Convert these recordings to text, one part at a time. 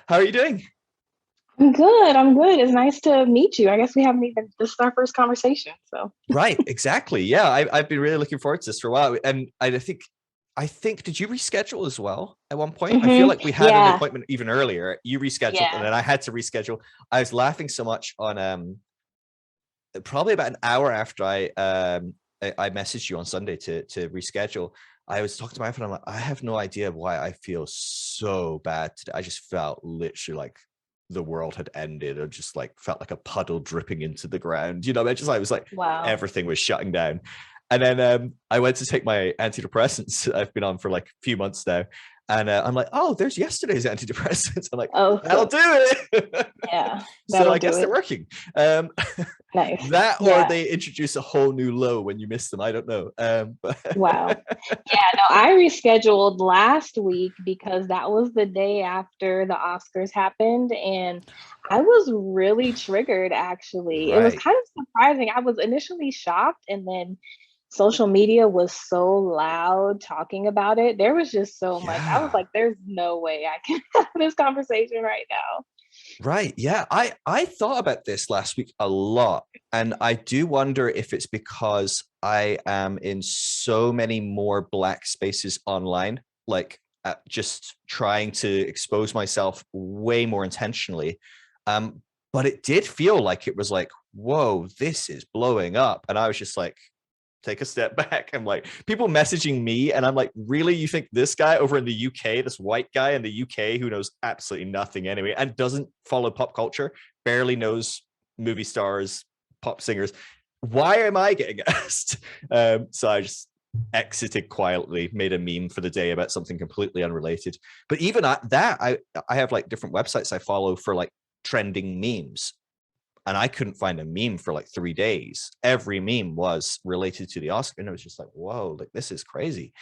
How are you doing? I'm good. I'm good. It's nice to meet you. I guess we haven't even, this is our first conversation. So, Right, exactly. Yeah, I've been really looking forward to this for a while, and I think did you reschedule as well at one point? I feel like we had an yeah, appointment even earlier. You rescheduled, and yeah. then I had to reschedule. I was laughing so much on probably about an hour after I messaged you on Sunday to reschedule. I was talking to my friend. I'm like, I have no idea why I feel so bad today. I just felt literally like the world had ended, or just like felt like a puddle dripping into the ground. I was like Wow. everything was shutting down. And then I went to take my antidepressants. I've been on for like a few months now. And I'm like, oh, there's yesterday's antidepressants. I'm like, Oh, that'll so do it. yeah, So that'll I do guess they're it. working. Um, Nice. that or Yeah. they introduce a whole new low when you miss them. I don't know. But Wow. Yeah, no, I rescheduled last week because that was the day after the Oscars happened. And I was really triggered, actually. It was right. kind of surprising. I was initially shocked, and then social media was so loud talking about it. There was just so much. I was Yeah. like, there's no way I can have this conversation right now. Right. Yeah. I thought about this last week a lot. And I do wonder if it's because I am in so many more black spaces online, like just trying to expose myself way more intentionally. Um, but it did feel like it was like, whoa, this is blowing up. And I was just like, take a step back. I'm like, people messaging me, and I'm like, really? You think this guy over in the UK, this white guy in the UK who knows absolutely nothing anyway and doesn't follow pop culture, barely knows movie stars, pop singers, why am I getting asked? So I just exited quietly, made a meme for the day about something completely unrelated. But even at that, I have like different websites I follow for like trending memes, and I couldn't find a meme for like 3 days. Every meme was related to the Oscar, and it was just like, whoa, like this is crazy.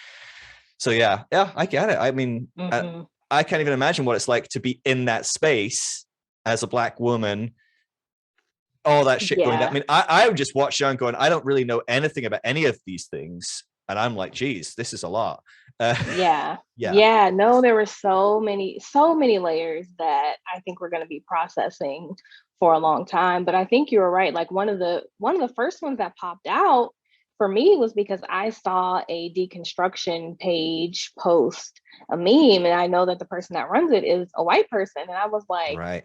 So yeah, I get it. I mean, Hmm. I can't even imagine what it's like to be in that space as a black woman. All that shit going down. I Yeah. mean, I would just watch Young going, I don't really know anything about any of these things, and I'm like, geez, this is a lot. Uh, Yeah. yeah, Yeah. No, there were so many layers that I think we're going to be processing for a long time. But I think you were right. Like one of the first ones that popped out for me was because I saw a deconstruction page post a meme, and I know that the person that runs it is a white person. And I was like, right.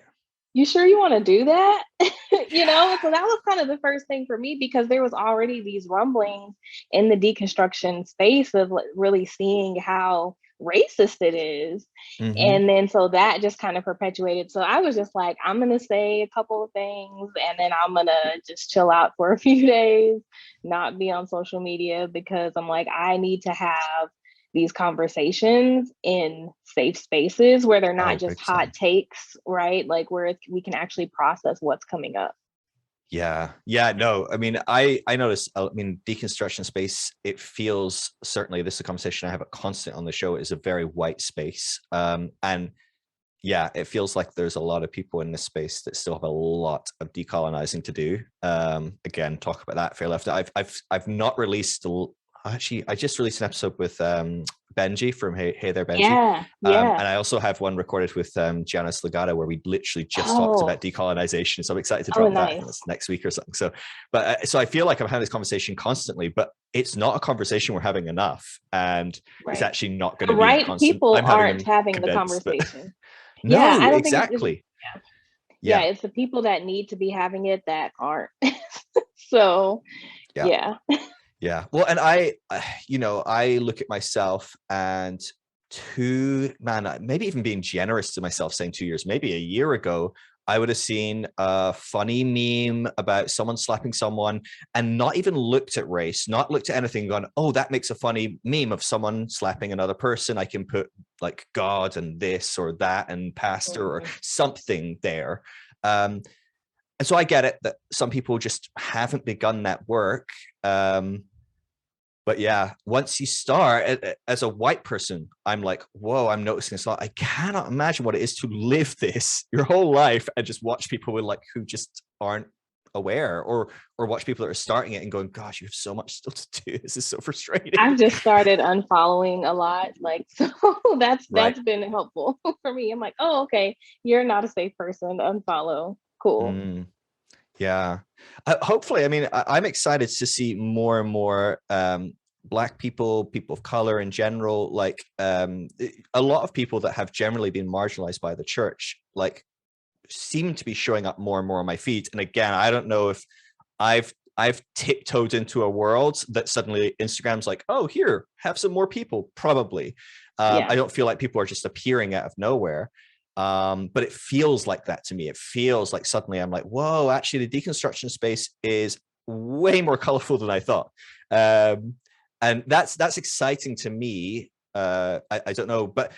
you sure you want to do that? So that was kind of the first thing for me because there was already these rumblings in the deconstruction space of like, really seeing how racist it is. Mm-hmm. And then so that just kind of perpetuated. So I was just like, I'm going to say a couple of things and then I'm going to just chill out for a few days, not be on social media because I'm like, I need to have these conversations in safe spaces where they're not Oh, just big time. hot takes, right? Like where we can actually process what's coming up. Yeah, no, I mean, I notice, I mean, deconstruction space, it feels, certainly this is a conversation I have a constant on the show, is a very white space. And yeah, it feels like there's a lot of people in this space that still have a lot of decolonizing to do. Again, talk about that fair left. I've not released, actually, I just released an episode with Benji from Hey There Benji. Yeah, yeah. And I also have one recorded with Giannis Legata where we literally just talked about Oh, decolonization. So I'm excited to oh, drop that. I think nice. it's next week or something. So I feel like I'm having this conversation constantly, but it's not a conversation we're having enough. And it's Right. actually not going The to be right constant. people I'm having aren't them having the condensed, but conversation. Yeah, no, I don't think it's exactly. yeah. Yeah, Yeah. it's the people that need to be having it that aren't. So, Yeah. yeah. Yeah. Well, and I look at myself and maybe even being generous to myself, saying 2 years, maybe a year ago, I would have seen a funny meme about someone slapping someone and not even looked at race, not looked at anything, gone, oh, that makes a funny meme of someone slapping another person. I can put like God and this or that and pastor or Mhm. something there. And so I get it that some people just haven't begun that work. But yeah, once you start as a white person, I'm like, whoa, I'm noticing this a lot. I cannot imagine what it is to live this your whole life and just watch people with like who just aren't aware, or watch people that are starting it and going, gosh, you have so much still to do. This is so I've frustrating. just started unfollowing a lot, like so Right. that's been helpful for me. I'm like, oh, okay, you're not a safe person. Unfollow. Cool. Mm, yeah. Hopefully, I mean, I'm excited to see more and more Black people, people of color in general, like a lot of people that have generally been marginalized by the church, like seem to be showing up more and more on my feed. And again, I don't know if I've tiptoed into a world that suddenly Instagram's like, oh, here, have some more people. Probably. I Yeah. don't feel like people are just appearing out of nowhere. But it feels like that to me. It feels like suddenly I'm like, whoa, actually the deconstruction space is way more colorful than I thought. And that's exciting to me. I don't know, but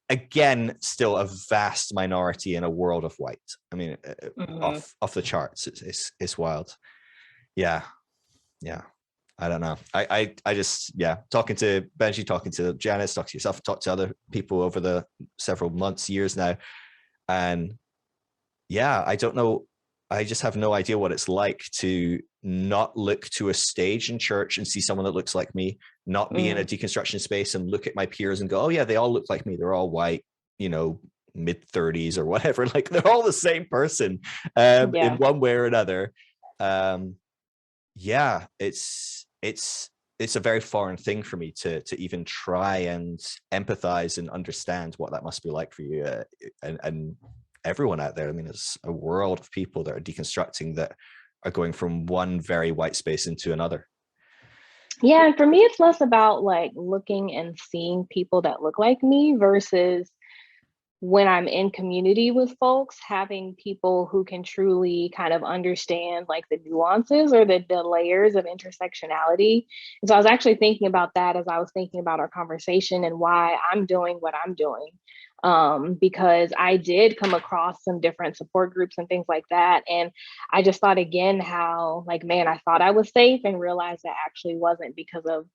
again, still a vast minority in a world of white. I mean, Hmm. off the charts. It's wild. Yeah, yeah. I don't know. I just, yeah. Talking to Benji, talking to Janice, talking to yourself, talked to other people over the several months, years now, and yeah, I don't know. I just have no idea what it's like to not look to a stage in church and see someone that looks like me, not be in a Mm, deconstruction space and look at my peers and go, oh, yeah, they all look like me. They're all white, you know, mid 30s or whatever. Like they're all the same person in yeah. one way or another. Um, yeah, it's a very foreign thing for me to even try and empathize and understand what that must be like for you, and everyone out there. I mean, there's a world of people that are deconstructing that are going from one very white space into another. Yeah, and for me, it's less about like looking and seeing people that look like me versus when I'm in community with folks, having people who can truly kind of understand like the nuances or the layers of intersectionality. And so I was actually thinking about that as I was thinking about our conversation and why I'm doing what I'm doing. Because I did come across some different support groups and things like that. And I just thought again how, like, man, I thought I was safe and realized that actually wasn't because of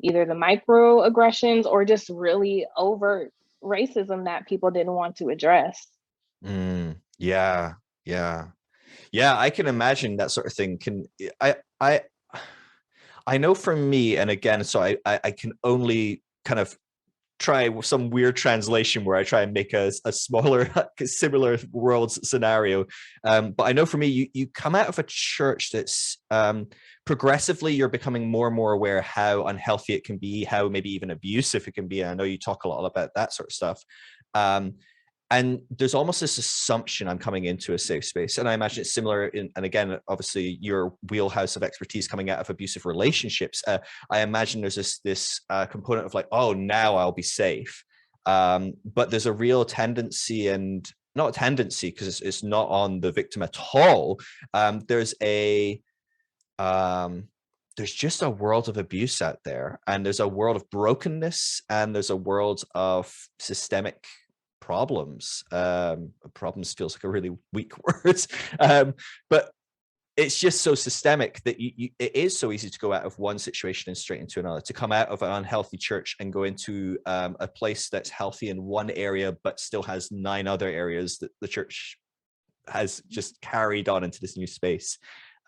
either the microaggressions or just really overt racism that people didn't want to address. Yeah, yeah, yeah. I can imagine that sort of thing. I know for me, and again, so I can only kind of try some weird translation where I try and make a smaller, similar world scenario. But I know for me, you come out of a church that's progressively you're becoming more and more aware how unhealthy it can be, how maybe even abusive it can be. And I know you talk a lot about that sort of stuff. Um, and there's almost this assumption I'm coming into a safe space, and I imagine it's similar and again, obviously your wheelhouse of expertise coming out of abusive relationships. I imagine there's this component of like, oh, now I'll be safe, but there's a real tendency, and not a tendency because it's not on the victim at all. There's a there's just a world of abuse out there, and there's a world of brokenness, and there's a world of systemic problems. Problems feels like a really weak word, but it's just so systemic that it is so easy to go out of one situation and straight into another, to come out of an unhealthy church and go into a place that's healthy in one area but still has 9 other areas that the church has just carried on into this new space.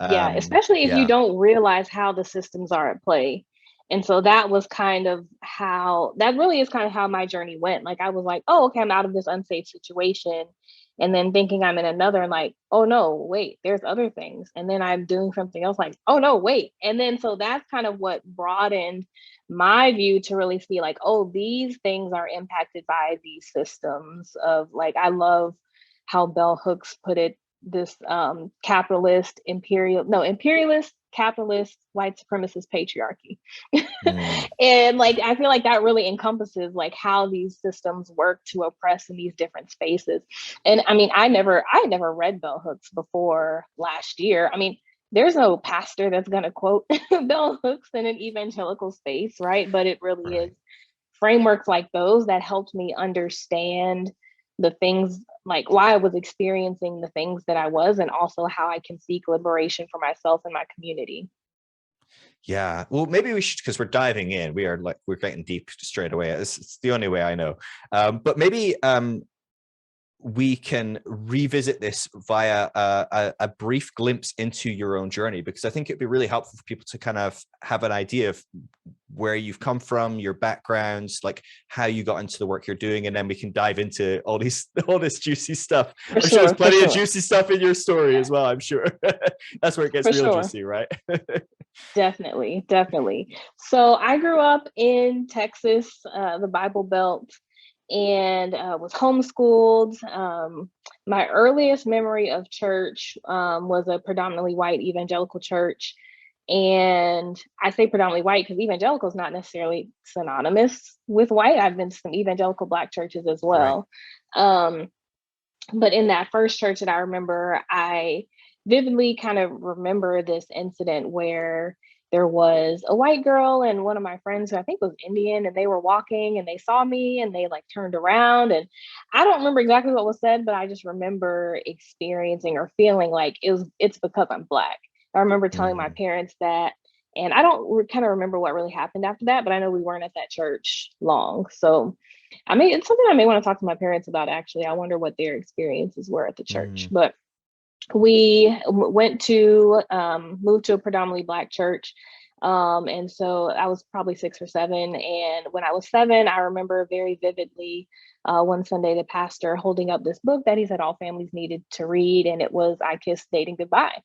Yeah, especially if you Yeah. don't realize how the systems are at play. And so that was kind of how that really is kind of how my journey went. Like I was like, oh, okay, I'm out of this unsafe situation. And then thinking I'm in another and like, oh no, wait, there's other things. And then I'm doing something else like, oh no, wait. And then so that's kind of what broadened my view to really see like, oh, these things are impacted by these systems of like, I love how Bell Hooks put it, this capitalist imperial no imperialist capitalist white supremacist patriarchy. Mm. And like I feel like that really encompasses like how these systems work to oppress in these different spaces. And I mean, I had never read Bell Hooks before last year. I mean, there's no pastor that's going to quote Bell Hooks in an evangelical space, right? But it really is Right. frameworks like those that helped me understand the things, like why I was experiencing the things that I was, and also how I can seek liberation for myself and my community. Yeah. Well, maybe we should, because we're diving in. We are like, we're getting deep straight away. It's the only way I know. But maybe we can revisit this via a brief glimpse into your own journey, because I think it'd be really helpful for people to kind of have an idea of where you've come from, your backgrounds, like how you got into the work you're doing, and then we can dive into all this juicy stuff. For I'm sure there's sure, for plenty of sure, juicy stuff in your story as well. I'm sure that's where it gets for real sure. juicy, right? Definitely, definitely. So I grew up in Texas, the Bible Belt, and was homeschooled. My earliest memory of church was a predominantly white evangelical church. And I say predominantly white because evangelical is not necessarily synonymous with white. I've been to some evangelical Black churches as Right. well. Um, but in that first church that I remember, I vividly kind of remember this incident where there was a white girl and one of my friends who I think was Indian, and they were walking and they saw me and they like turned around, and I don't remember exactly what was said, but I just remember experiencing or feeling like it's because I'm Black. I remember telling my Mm, parents that, and I don't kind of remember what really happened after that, but I know we weren't at that church long. So I mean, it's something I may want to talk to my parents about, actually. I wonder what their experiences were at the church. mm, But we went to moved to a predominantly Black church. And so I was probably 6 or 7. And when I was 7, I remember very vividly one Sunday, the pastor holding up this book that he said all families needed to read. And it was I Kissed Dating Goodbye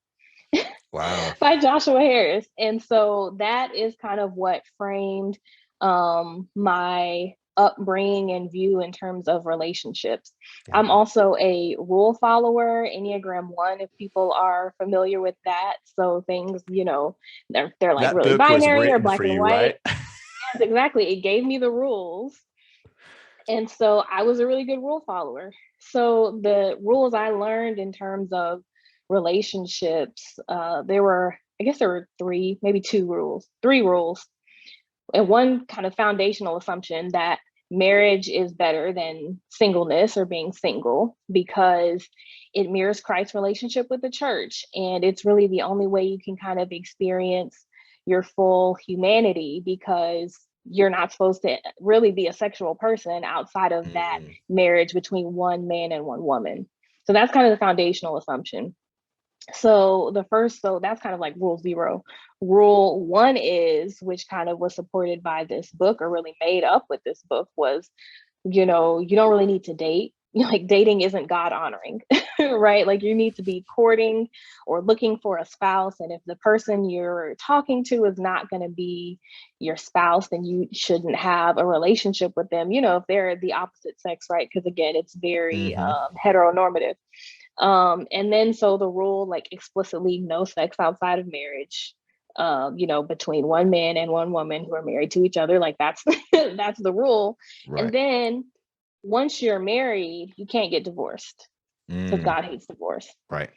wow. by Joshua Harris. And so that is kind of what framed my upbringing and view in terms of relationships. I'm Yeah. also a rule follower, Enneagram 1, if people are familiar with that. So things, they're like That really book was binary or written black for and you, white. right? Yes, exactly. It gave me the rules. And so I was a really good rule follower. So the rules I learned in terms of relationships, I guess there were three, maybe two rules, three rules, and one kind of foundational assumption that marriage is better than singleness or being single because it mirrors Christ's relationship with the church. And it's really the only way you can kind of experience your full humanity, because you're not supposed to really be a sexual person outside of that Mm, marriage between one man and one woman. So that's kind of the foundational assumption. So that's kind of like rule zero. Rule one is, which kind of was supported by this book or really made up with this book, was, you don't really need to date. Like dating isn't God honoring, right? Like you need to be courting or looking for a spouse. And if the person you're talking to is not going to be your spouse, then you shouldn't have a relationship with them, if they're the opposite sex, right? Because again, it's very hmm. heteronormative. And then so the rule, like explicitly no sex outside of marriage, between one man and one woman who are married to each other. Like that's that's the rule. And Right. then once you're married, you can't get divorced because Mm, God hates divorce. right.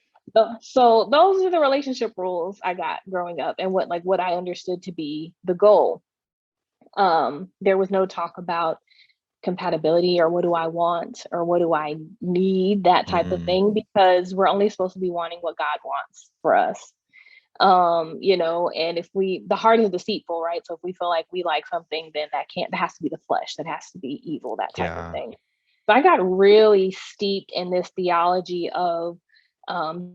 So those are the relationship rules I got growing up, and what I understood to be the goal. There was no talk about compatibility or what do I want or what do I need, that type of Mm, thing, because we're only supposed to be wanting what God wants for us. And if the heart is deceitful, right? So if we feel like we like something, then that has to be the flesh, that has to be evil, that type of yeah. thing. So I got really steeped in this theology of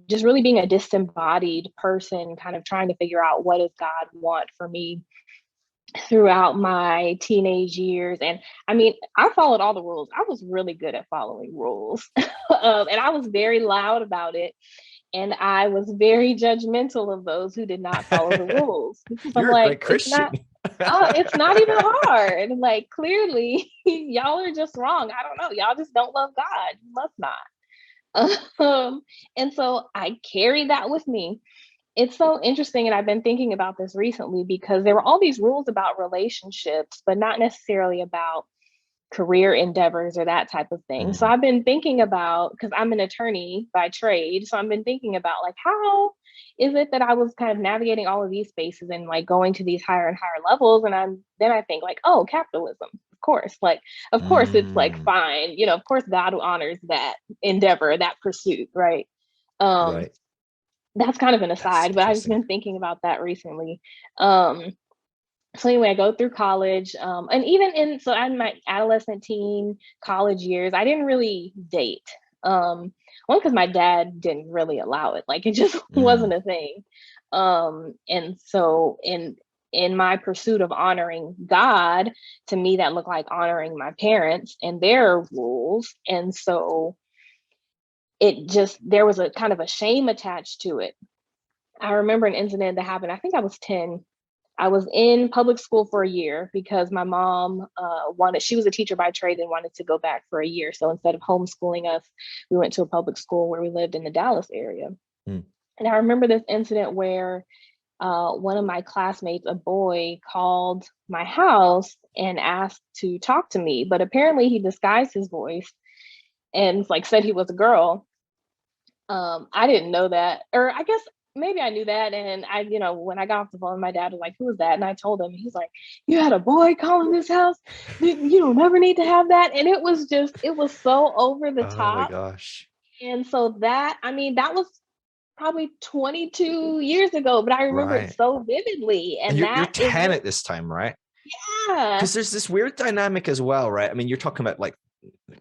just really being a disembodied person, kind of trying to figure out what does God want for me throughout my teenage years. And I mean, I followed all the rules. I was really good at following rules. And I was very loud about it. And I was very judgmental of those who did not follow the rules, because I'm You're a like, great Christian. it's not even hard. Like, clearly, y'all are just wrong. I don't know. Y'all just don't love God. You must not. And so I carried that with me. It's so interesting, and I've been thinking about this recently because there were all these rules about relationships, but not necessarily about career endeavors or that type of thing. So Mm, I've been thinking about, because I'm an attorney by trade, so I've been thinking about like how is it that I was kind of navigating all of these spaces and like going to these higher and higher levels, and I think like, oh, capitalism. Of course, like of course it's like mm, fine, of course God honors that endeavor, that pursuit, right? Um, right. that's kind of an That's aside, but I've just interesting. been thinking about that recently. Um, so anyway, I go through college, and even in my adolescent teen college years, I didn't really date. One, because my dad didn't really allow it. Like, it just Mm, wasn't a thing. And so in my pursuit of honoring God, to me that looked like honoring my parents and their rules. And so it just, there was a kind of a shame attached to it. I remember an incident that happened. I think I was 10. I was in public school for a year because my mom wanted, she was a teacher by trade and wanted to go back for a year. So instead of homeschooling us, we went to a public school where we lived in the Dallas area. mm. And I remember this incident where one of my classmates, a boy, called my house and asked to talk to me, but apparently he disguised his voice and like said he was a girl. I didn't know that, or I guess maybe I knew that. And I, when I got off the phone, my dad was like, "Who was that?" And I told him. He's like, "You had a boy calling this house? You don't never need to have that." And it was just, it was so over the Oh my top. gosh. And so that, I mean, that was probably 22 years ago, but I remember it Right. so vividly. And And you're that is 10 at this time, right? yeah, Because there's this weird dynamic as well, right? I mean, you're talking about like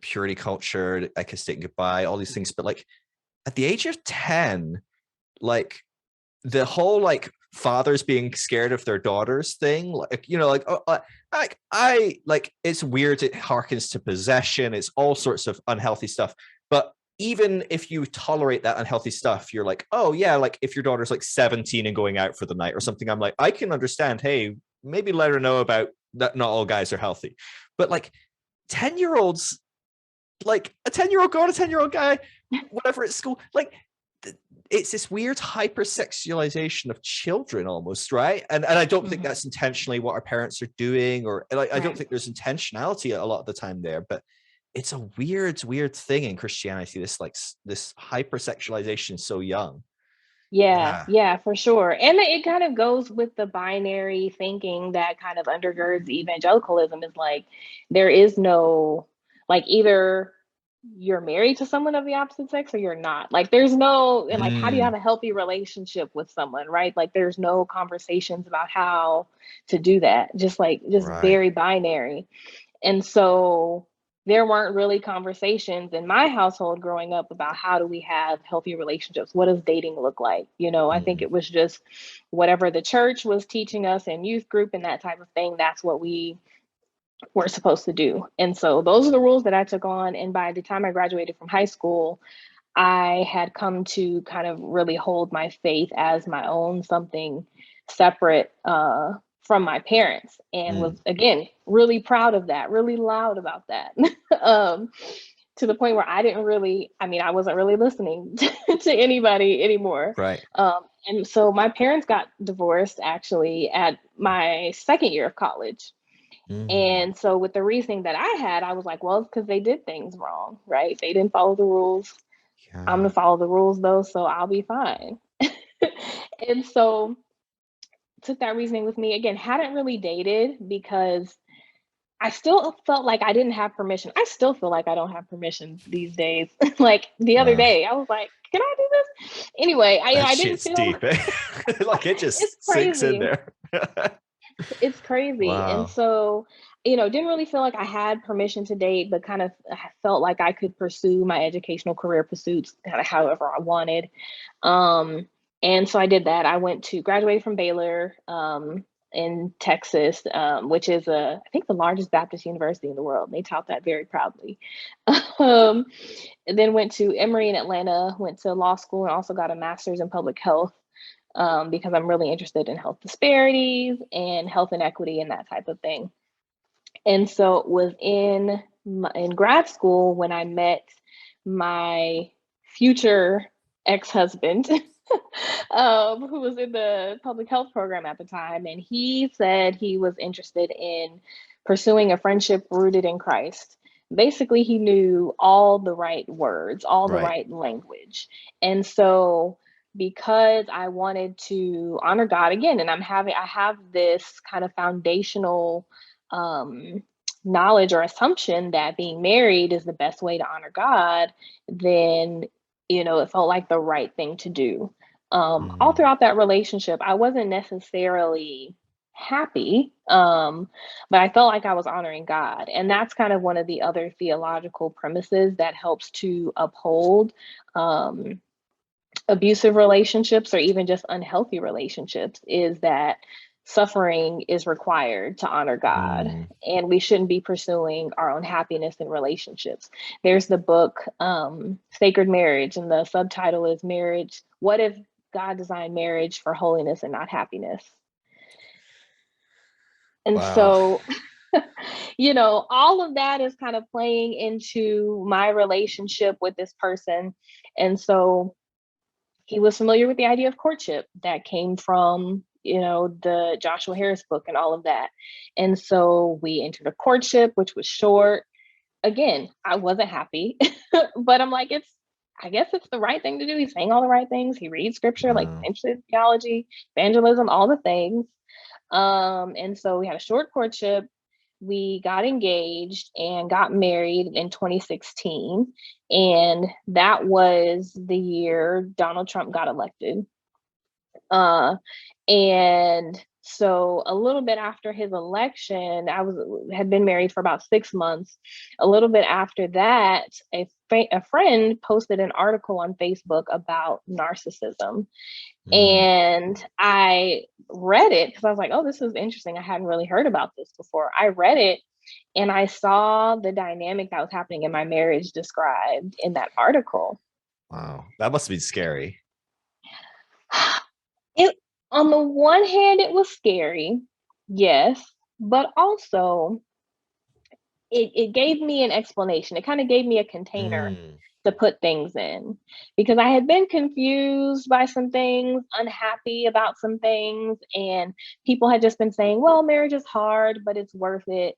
purity culture, like a state goodbye, all these things, but like at the age of 10, like the whole like fathers being scared of their daughters thing, like, like, like I like, it's weird, it harkens to possession, it's all sorts of unhealthy stuff. But even if you tolerate that unhealthy stuff, you're like, oh yeah, like if your daughter's like 17 and going out for the night or something, I'm like, I can understand, hey, maybe let her know about that not all guys are healthy. But like 10-year-olds, like a 10-year-old girl and a 10-year-old guy, whatever, at school, like it's this weird hypersexualization of children almost, right? And I don't think mhm, that's intentionally what our parents are doing, or like I don't right. think there's intentionality a lot of the time there, but it's a weird thing in Christianity, this like this hypersexualization so young. Yeah, Yeah. yeah, for sure. And it kind of goes with the binary thinking that kind of undergirds evangelicalism, is like there is no, like, either you're married to someone of the opposite sex or you're not. Like there's no, and like how do you have Mm, a healthy relationship with someone, right? Like there's no conversations about how to do that. Just right. very binary. And so there weren't really conversations in my household growing up about how do we have healthy relationships? What does dating look like? I think Mm, it was just whatever the church was teaching us in youth group and that type of thing, that's what we were supposed to do. And so those are the rules that I took on. And by the time I graduated from high school, I had come to kind of really hold my faith as my own, something separate from my parents, and was mm. again really proud of that, really loud about that. um, to the point where I didn't really, I mean, I wasn't really listening to anybody anymore. Right. And so my parents got divorced actually at my second year of college. Mm, And so with the reasoning that I had, I was like, well, it's because they did things wrong, right? They didn't follow the rules. I'm yeah. gonna follow the rules though, so I'll be fine. And so took that reasoning with me. Again, hadn't really dated because I still felt like I didn't have permission. I still feel like I don't have permission these days. Like the other Uh, day, I was like, can I do this? Anyway, that I didn't shit's feel deep, eh? Like it it's just sinks in crazy. there. It's crazy. And Wow. so, didn't really feel like I had permission to date, but kind of felt like I could pursue my educational career pursuits kind of however I wanted. Um, and so I did that. I went to graduate from Baylor in Texas, which is I think the largest Baptist university in the world. They tout that very proudly. um, and then went to Emory in Atlanta, went to law school, and also got a master's in public health because I'm really interested in health disparities and health inequity and that type of thing. And so it was in grad school when I met my future ex-husband, who was in the public health program at the time, and he said he was interested in pursuing a friendship rooted in Christ. Basically, he knew all the right words, all the Right. right language. And so because I wanted to honor God again, and I have this kind of foundational um, knowledge or assumption that being married is the best way to honor God, then it felt like the right thing to do. All Mm, throughout that relationship, I wasn't necessarily happy. But I felt like I was honoring God. And that's kind of one of the other theological premises that helps to uphold um, abusive relationships or even just unhealthy relationships is that suffering is required to honor God, Mm, and we shouldn't be pursuing our own happiness in relationships. There's the book Sacred Marriage, and the subtitle is Marriage, What If God Designed Marriage for Holiness and Not Happiness? And wow. so, all of that is kind of playing into my relationship with this person. And so he was familiar with the idea of courtship that came from, the Joshua Harris book and all of that. And so we entered a courtship, which was short. Again, I wasn't happy, but I'm like, I guess it's the right thing to do. He's saying all the right things. He reads scripture, like Wow. interested theology, evangelism, all the things. And so we had a short courtship. We got engaged and got married in 2016. And that was the year Donald Trump got elected. Uh, and so a little bit after his election, had been married for about 6 months. A little bit after that, a friend posted an article on Facebook about narcissism, Mm, and I read it because I was like, oh, this is interesting. I hadn't really heard about this before. I read it and I saw the dynamic that was happening in my marriage described in that article. wow. That must be scary. It, on the one hand, it was scary, yes, but also it gave me an explanation. It kind of gave me a container Mm, to put things in, because I had been confused by some things, unhappy about some things, and people had just been saying, well, marriage is hard, but it's worth it.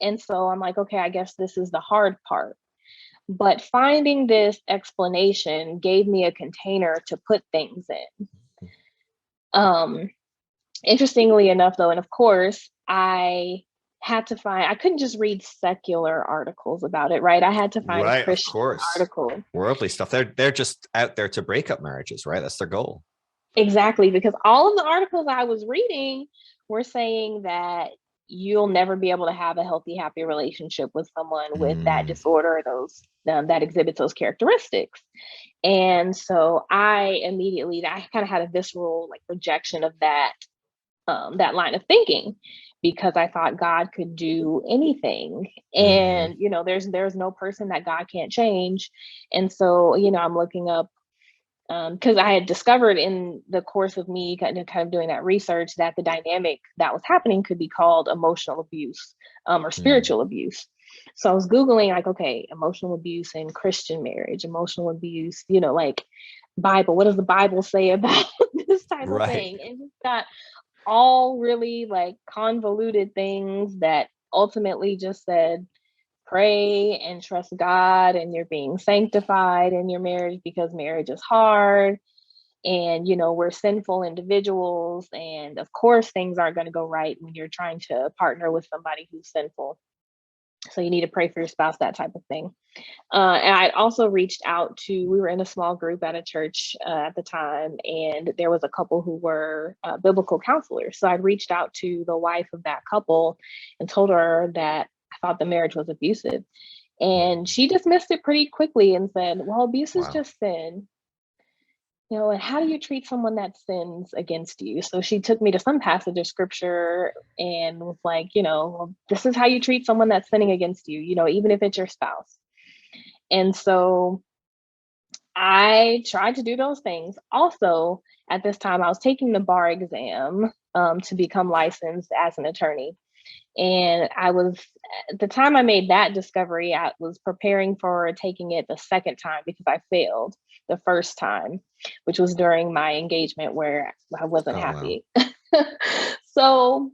And so I'm like, okay, I guess this is the hard part. But finding this explanation gave me a container to put things in. Um, Interestingly enough, though, and of course, I couldn't just read secular articles about it, right? I had to find right, of Christian course. articles. Worldly stuff. They're just out there to break up marriages, right? That's their goal. Exactly, because all of the articles I was reading were saying that you'll never be able to have a healthy, happy relationship with someone with that Mm, disorder, those that exhibits those characteristics. And so I kind of had a visceral like rejection of that line of thinking, because I thought God could do anything. mm, And there's no person that God can't change. And so I'm looking up, because I had discovered in the course of me kind of doing that research that the dynamic that was happening could be called emotional abuse, or mm. spiritual abuse. So I was Googling, like, okay, emotional abuse in Christian marriage, emotional abuse, like Bible. What does the Bible say about this type of Right. thing? And just got all really like convoluted things that ultimately just said, pray and trust God, and you're being sanctified in your marriage because marriage is hard. And, we're sinful individuals. And of course, things aren't going to go right when you're trying to partner with somebody who's sinful. So you need to pray for your spouse, that type of thing. And I'd also reached out to, we were in a small group at a church at the time, and there was a couple who were biblical counselors. So I'd reached out to the wife of that couple and told her that I thought the marriage was abusive. And Mm, she dismissed it pretty quickly and said, well, abuse is wow. just sin. And how do you treat someone that sins against you? So she took me to some passage of scripture and was like, well, this is how you treat someone that's sinning against you, even if it's your spouse. And so I tried to do those things. Also, at this time, I was taking the bar exam to become licensed as an attorney. And at the time I made that discovery, I was preparing for taking it the second time because I failed the first time, which was during my engagement where I wasn't Oh, wow. happy. So,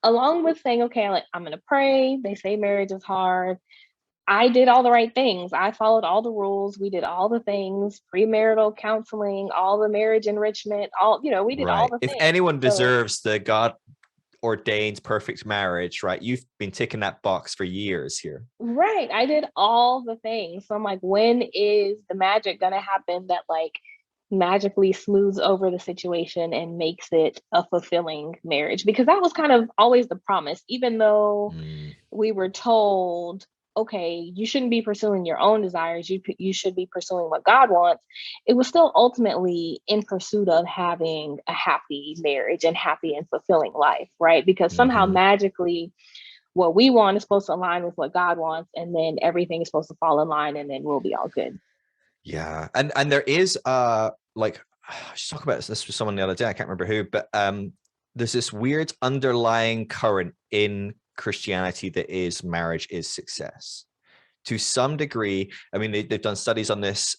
along with saying, okay, I'm going to pray, they say marriage is hard. I did all the right things. I followed all the rules. We did all the things, premarital counseling, all the marriage enrichment, we did all Right. the If things. anyone So, deserves the God ordained perfect marriage, right? You've been ticking that box for years here. right, I did all the things. So I'm like, when is the magic gonna happen that like magically smooths over the situation and makes it a fulfilling marriage, because that was kind of always the promise, even though Mm, we were told, okay, you shouldn't be pursuing your own desires, you should be pursuing what God wants. It was still ultimately in pursuit of having a happy marriage and happy and fulfilling life, right? Because somehow mhm. magically what we want is supposed to align with what God wants, and then everything is supposed to fall in line, and then we'll be all good. Yeah, and there is like I was talking about this with someone the other day. I can't remember who, but there's this weird underlying current in Christianity that is marriage is success to some degree. I mean, they've done studies on this.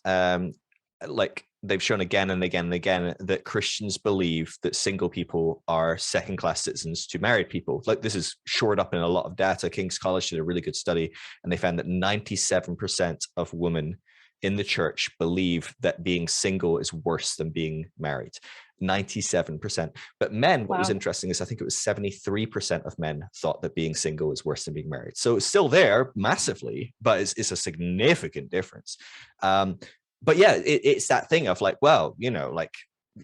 Like they've shown again and again and again that Christians believe that single people are second class citizens to married people. Like this is shored up in a lot of data. King's College did a really good study, and they found that 97% of women in the church believe that being single is worse than being married. 97%. But men, what was Wow. interesting is I think it was 73% of men thought that being single is worse than being married. So it's still there massively, but it's a significant difference. But yeah, it's that thing of like, well, you know, like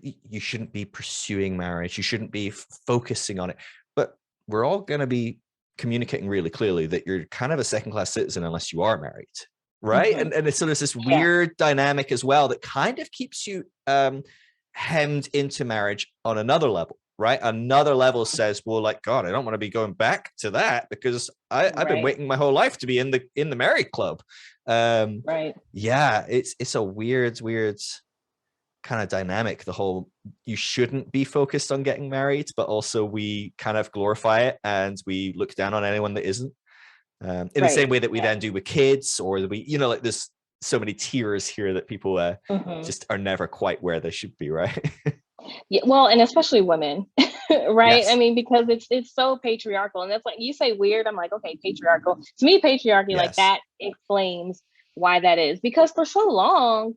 you shouldn't be pursuing marriage, you shouldn't be focusing on it. But we're all going to be communicating really clearly that you're kind of a second class citizen unless you are married, right? Mm-hmm. And it's sort of this Yeah. weird dynamic as well that kind of keeps you hemmed into marriage on another level, right? Another level says, well, like, God, I don't want to be going back to that because I've been Right. waiting my whole life to be in the married club. um Right. yeah, it's a weird kind of dynamic, the whole you shouldn't be focused on getting married, but also we kind of glorify it and we look down on anyone that isn't, in the same Right. way that we Yeah. then do with kids, or that we, you know, like there's so many tiers here that people Mm-hmm. just are never quite where they should be, right? Yeah, well, and especially women, right? I Yes. mean, because it's so patriarchal, and that's like you say weird. I'm like, okay, patriarchal. To me, patriarchy like Yes. that explains why that is. Because for so long,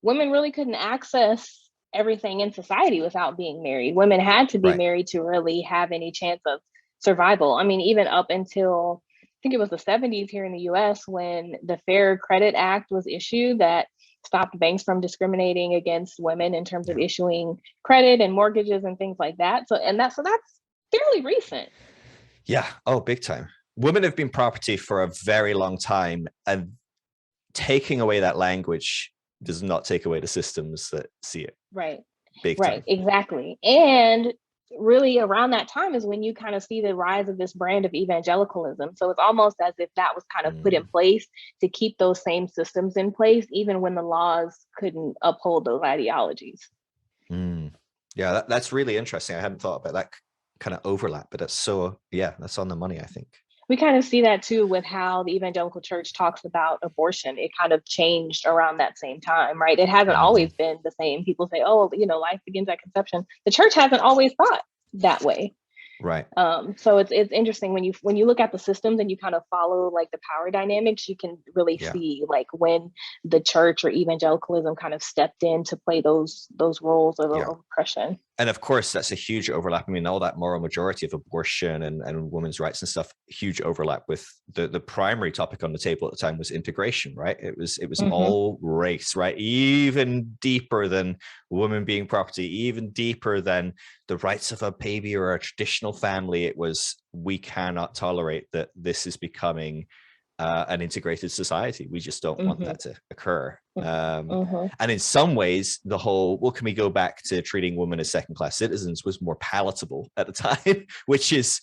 women really couldn't access everything in society without being married. Women had to be Right. married to really have any chance of survival. I mean, even up until I think it was the 70s here in the US when the Fair Credit Act was issued that stopped banks from discriminating against women in terms of Yeah. issuing credit and mortgages and things like that. So that's fairly recent. Yeah. Oh, big time. Women have been property for a very long time, and taking away that language does not take away the systems that see it. Right. Big Right, time. exactly. And really around that time is when you kind of see the rise of this brand of evangelicalism. So it's almost as if that was kind of put in Mm, place to keep those same systems in place, even when the laws couldn't uphold those ideologies. mm. Yeah, that's really interesting. I hadn't thought about that kind of overlap, but that's so, yeah, that's on the money, I think. We kind of see that too with how the evangelical church talks about abortion. It kind of changed around that same time, right? It hasn't Mhm. always been the same. People say, oh, life begins at conception. The church hasn't always thought that way. Right. So it's interesting when you look at the systems and you kind of follow like the power dynamics, you can really Yeah. see like when the church or evangelicalism kind of stepped in to play those roles Yeah. of oppression. And of course, that's a huge overlap. I mean, all that moral majority of abortion and women's rights and stuff, huge overlap with the primary topic on the table at the time was integration, right? It was Mm-hmm. all race, right? Even deeper than women being property, even deeper than the rights of a baby or a traditional family. It was, we cannot tolerate that this is becoming an integrated society. We just don't want Mm-hmm. that to occur. Mm-hmm. And in some ways, the whole, well, can we go back to treating women as second class citizens was more palatable at the time, which is,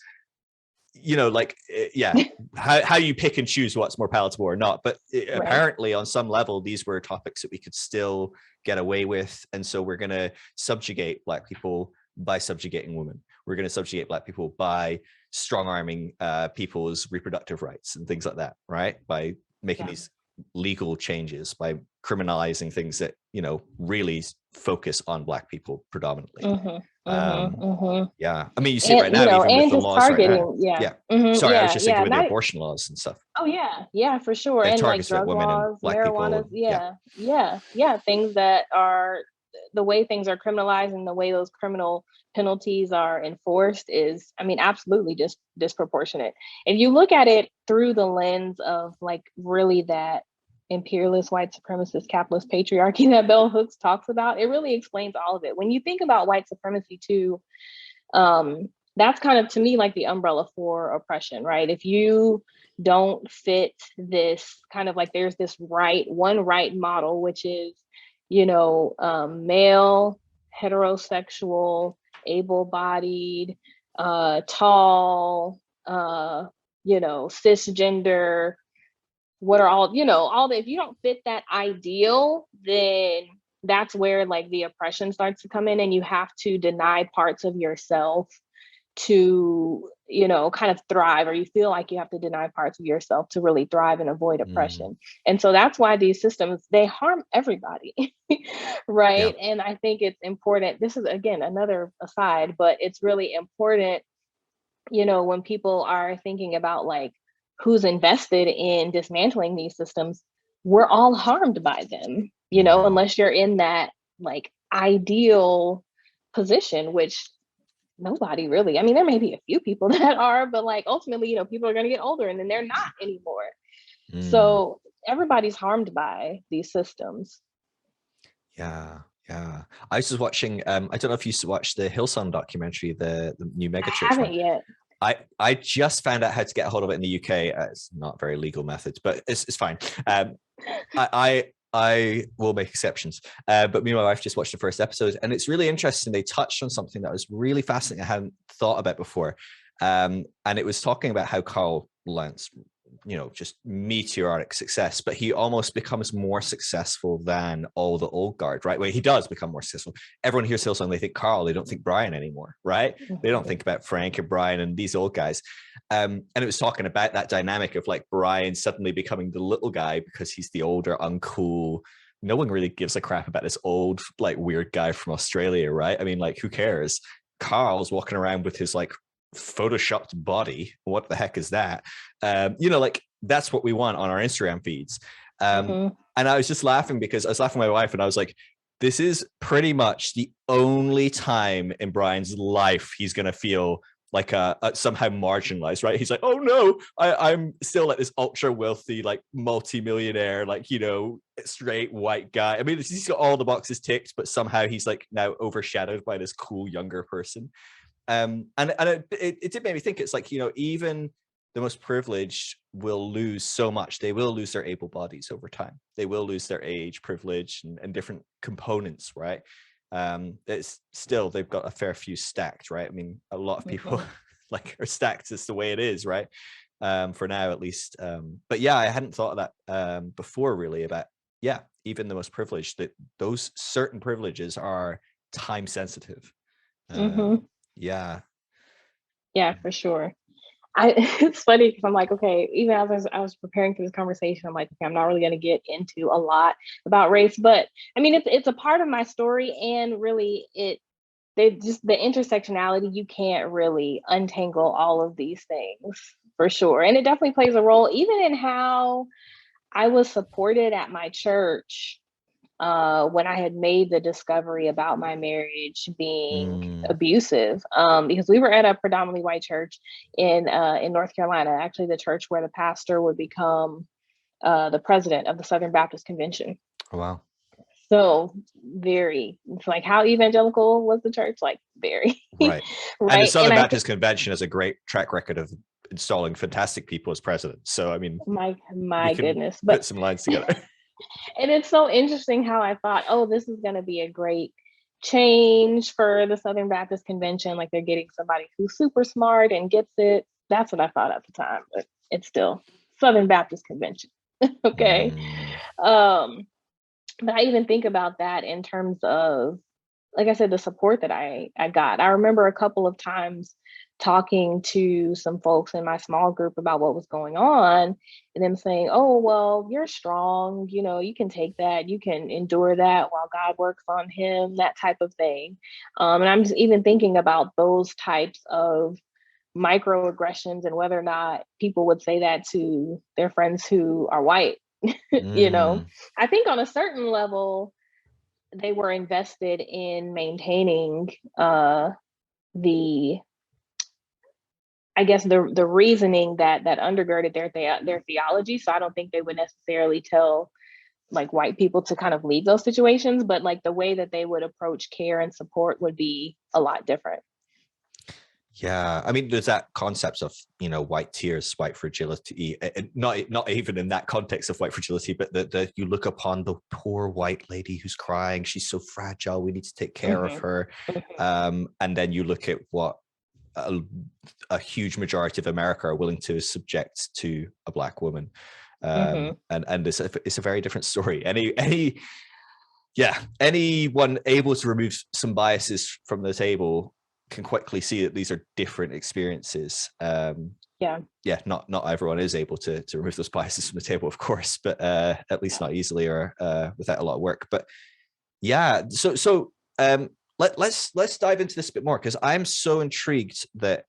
you know, like, yeah, how you pick and choose what's more palatable or not. But Right. apparently, on some level, these were topics that we could still get away with. And so we're going to subjugate Black people by subjugating women. We're going to subjugate Black people by strong arming people's reproductive rights and things like that, right? By making Yeah. these legal changes, by criminalizing things that, you know, really focus on Black people predominantly. Mm-hmm. Mm-hmm. Um, Mm-hmm. yeah, I mean, you see it right And now, even with and the just laws right now. targeting. Yeah. Yeah, Mm-hmm. sorry, I was Yeah. just thinking Yeah. with the Not. abortion laws and stuff. Oh yeah. Yeah, for sure. It And like targets at drug women and laws, Black people. marijuana. And yeah, Yeah. Yeah. Yeah. Things that are the way things are criminalized and the way those criminal penalties are enforced is, I mean, absolutely just disproportionate. If you look at it through the lens of like really that imperialist, white supremacist, capitalist patriarchy that Bell Hooks talks about, it really explains all of it. When you think about white supremacy too, that's kind of, to me, like the umbrella for oppression, right? If you don't fit this kind of like, there's this one right model, which is, male, heterosexual, able-bodied, tall, cisgender, what are all the, if you don't fit that ideal, then that's where like the oppression starts to come in, and you have to deny parts of yourself to kind of thrive, or you feel like you have to deny parts of yourself to really thrive and avoid oppression. And so that's why these systems, they harm everybody. Right. Yeah. And I think it's important, this is again another aside, but it's really important, when people are thinking about like who's invested in dismantling these systems, we're all harmed by them, unless you're in that like ideal position, which nobody really, I mean, there may be a few people that are, but like ultimately, people are going to get older and then they're not anymore. So everybody's harmed by these systems. Yeah. I was just watching, I don't know if you watched the Hillsong documentary, the new megachurch I haven't yet. I just found out how to get a hold of it in the UK. It's not very legal methods, but it's fine. I will make exceptions. But me and my wife just watched the first episode, and it's really interesting. They touched on something that was really fascinating I hadn't thought about before. And it was talking about how Carl Lentz, just meteoric success, but he almost becomes more successful than all the old guard, right? Where he does become more successful. Everyone hears Hillsong, they think Carl, they don't think Brian anymore, right? They don't think about Frank and Brian and these old guys. And it was talking about that dynamic of like Brian suddenly becoming the little guy because he's the older, uncool. No one really gives a crap about this old, like weird guy from Australia, right? I mean, like, who cares? Carl's walking around with his like photoshopped body. What the heck is that? Like that's what we want on our Instagram feeds. And I was just laughing because I was laughing with my wife and I was like, this is pretty much the only time in Brian's life he's going to feel like somehow marginalized, right? He's like, oh no, I'm still like this ultra wealthy, like multi-millionaire, like, straight white guy. I mean, he's got all the boxes ticked, but somehow he's like now overshadowed by this cool younger person. And it did make me think, it's like, even the most privileged will lose so much. They will lose their able bodies over time. They will lose their age, privilege, and different components, right? It's still, they've got a fair few stacked, right? I mean, a lot of people like are stacked. It's the way it is, right? For now, at least. But yeah, I hadn't thought of that before, really, about, even the most privileged, that those certain privileges are time sensitive. Yeah, for sure. It's funny because I'm like, okay, even as I was preparing for this conversation, I'm like, okay, I'm not really going to get into a lot about race, but I mean, it's a part of my story, and really they just, the intersectionality, you can't really untangle all of these things for sure. And it definitely plays a role even in how I was supported at my church when I had made the discovery about my marriage being abusive, because we were at a predominantly white church in North Carolina, actually the church where the pastor would become the president of the Southern Baptist Convention. Oh, wow. So it's like, how evangelical was the church? Like, very. Right. And the Southern Baptist Convention has a great track record of installing fantastic people as presidents. So, I mean, my goodness, but put some lines together. And it's so interesting how I thought, oh, this is going to be a great change for the Southern Baptist Convention. Like, they're getting somebody who's super smart and gets it. That's what I thought at the time, but it's still Southern Baptist Convention. Okay. But I even think about that in terms of, like I said, the support that I got. I remember a couple of times talking to some folks in my small group about what was going on, and them saying, oh, well, you're strong, you can take that, you can endure that while God works on him, that type of thing. And I'm just even thinking about those types of microaggressions and whether or not people would say that to their friends who are white. I think on a certain level, they were invested in maintaining the I guess the reasoning that undergirded their theology. So I don't think they would necessarily tell like white people to kind of leave those situations, but like the way that they would approach care and support would be a lot different. Yeah, I mean, there's that concept of, white tears, white fragility, and not even in that context of white fragility, but that you look upon the poor white lady who's crying. She's so fragile. We need to take care of Mm-hmm. her. Mm-hmm. And then you look at what a huge majority of America are willing to subject to a black woman, Mm-hmm. and it's a very different story. Anyone able to remove some biases from the table can quickly see that these are different experiences. Yeah. Yeah, not everyone is able to remove those biases from the table, of course, but at least not easily or without a lot of work. But yeah, so let's dive into this a bit more, because I'm so intrigued that,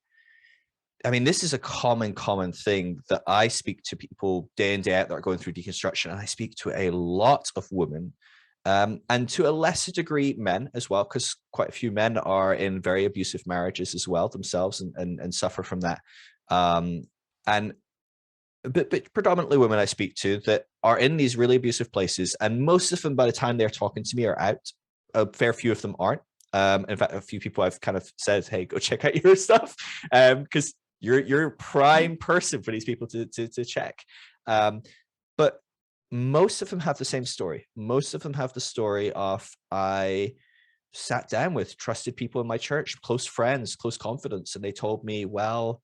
I mean, this is a common thing that I speak to people day in, day out that are going through deconstruction. And I speak to a lot of women, and to a lesser degree men as well, because quite a few men are in very abusive marriages as well themselves, and suffer from that. And but predominantly women I speak to that are in these really abusive places. And most of them, by the time they're talking to me, are out. A fair few of them aren't. In fact, a few people I've kind of said, hey, go check out your stuff, because you're a prime person for these people to check. But most of them have the same story. Most of them have the story of, I sat down with trusted people in my church, close friends, close confidants, and they told me, well,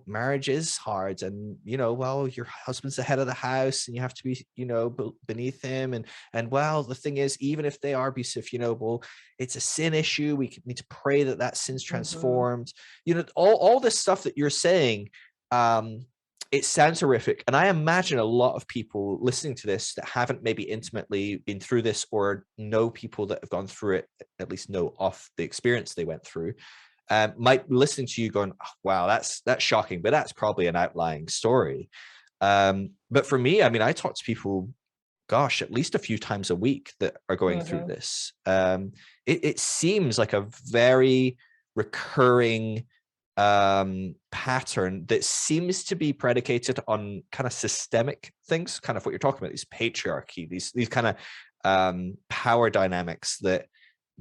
marriage is hard, and well, your husband's the head of the house and you have to be beneath him, and well, the thing is, even if they are abusive, well, it's a sin issue, we need to pray that sin's Mm-hmm. transformed. All this stuff that you're saying, it sounds horrific, and I imagine a lot of people listening to this that haven't maybe intimately been through this, or know people that have gone through it, at least know of the experience they went through, might be listening to you going, oh, wow, that's shocking, but that's probably an outlying story. But for me, I mean, I talk to people, gosh, at least a few times a week that are going through Mm-hmm. this. It seems like a very recurring pattern that seems to be predicated on kind of systemic things, kind of what you're talking about, these patriarchy, these kind of power dynamics that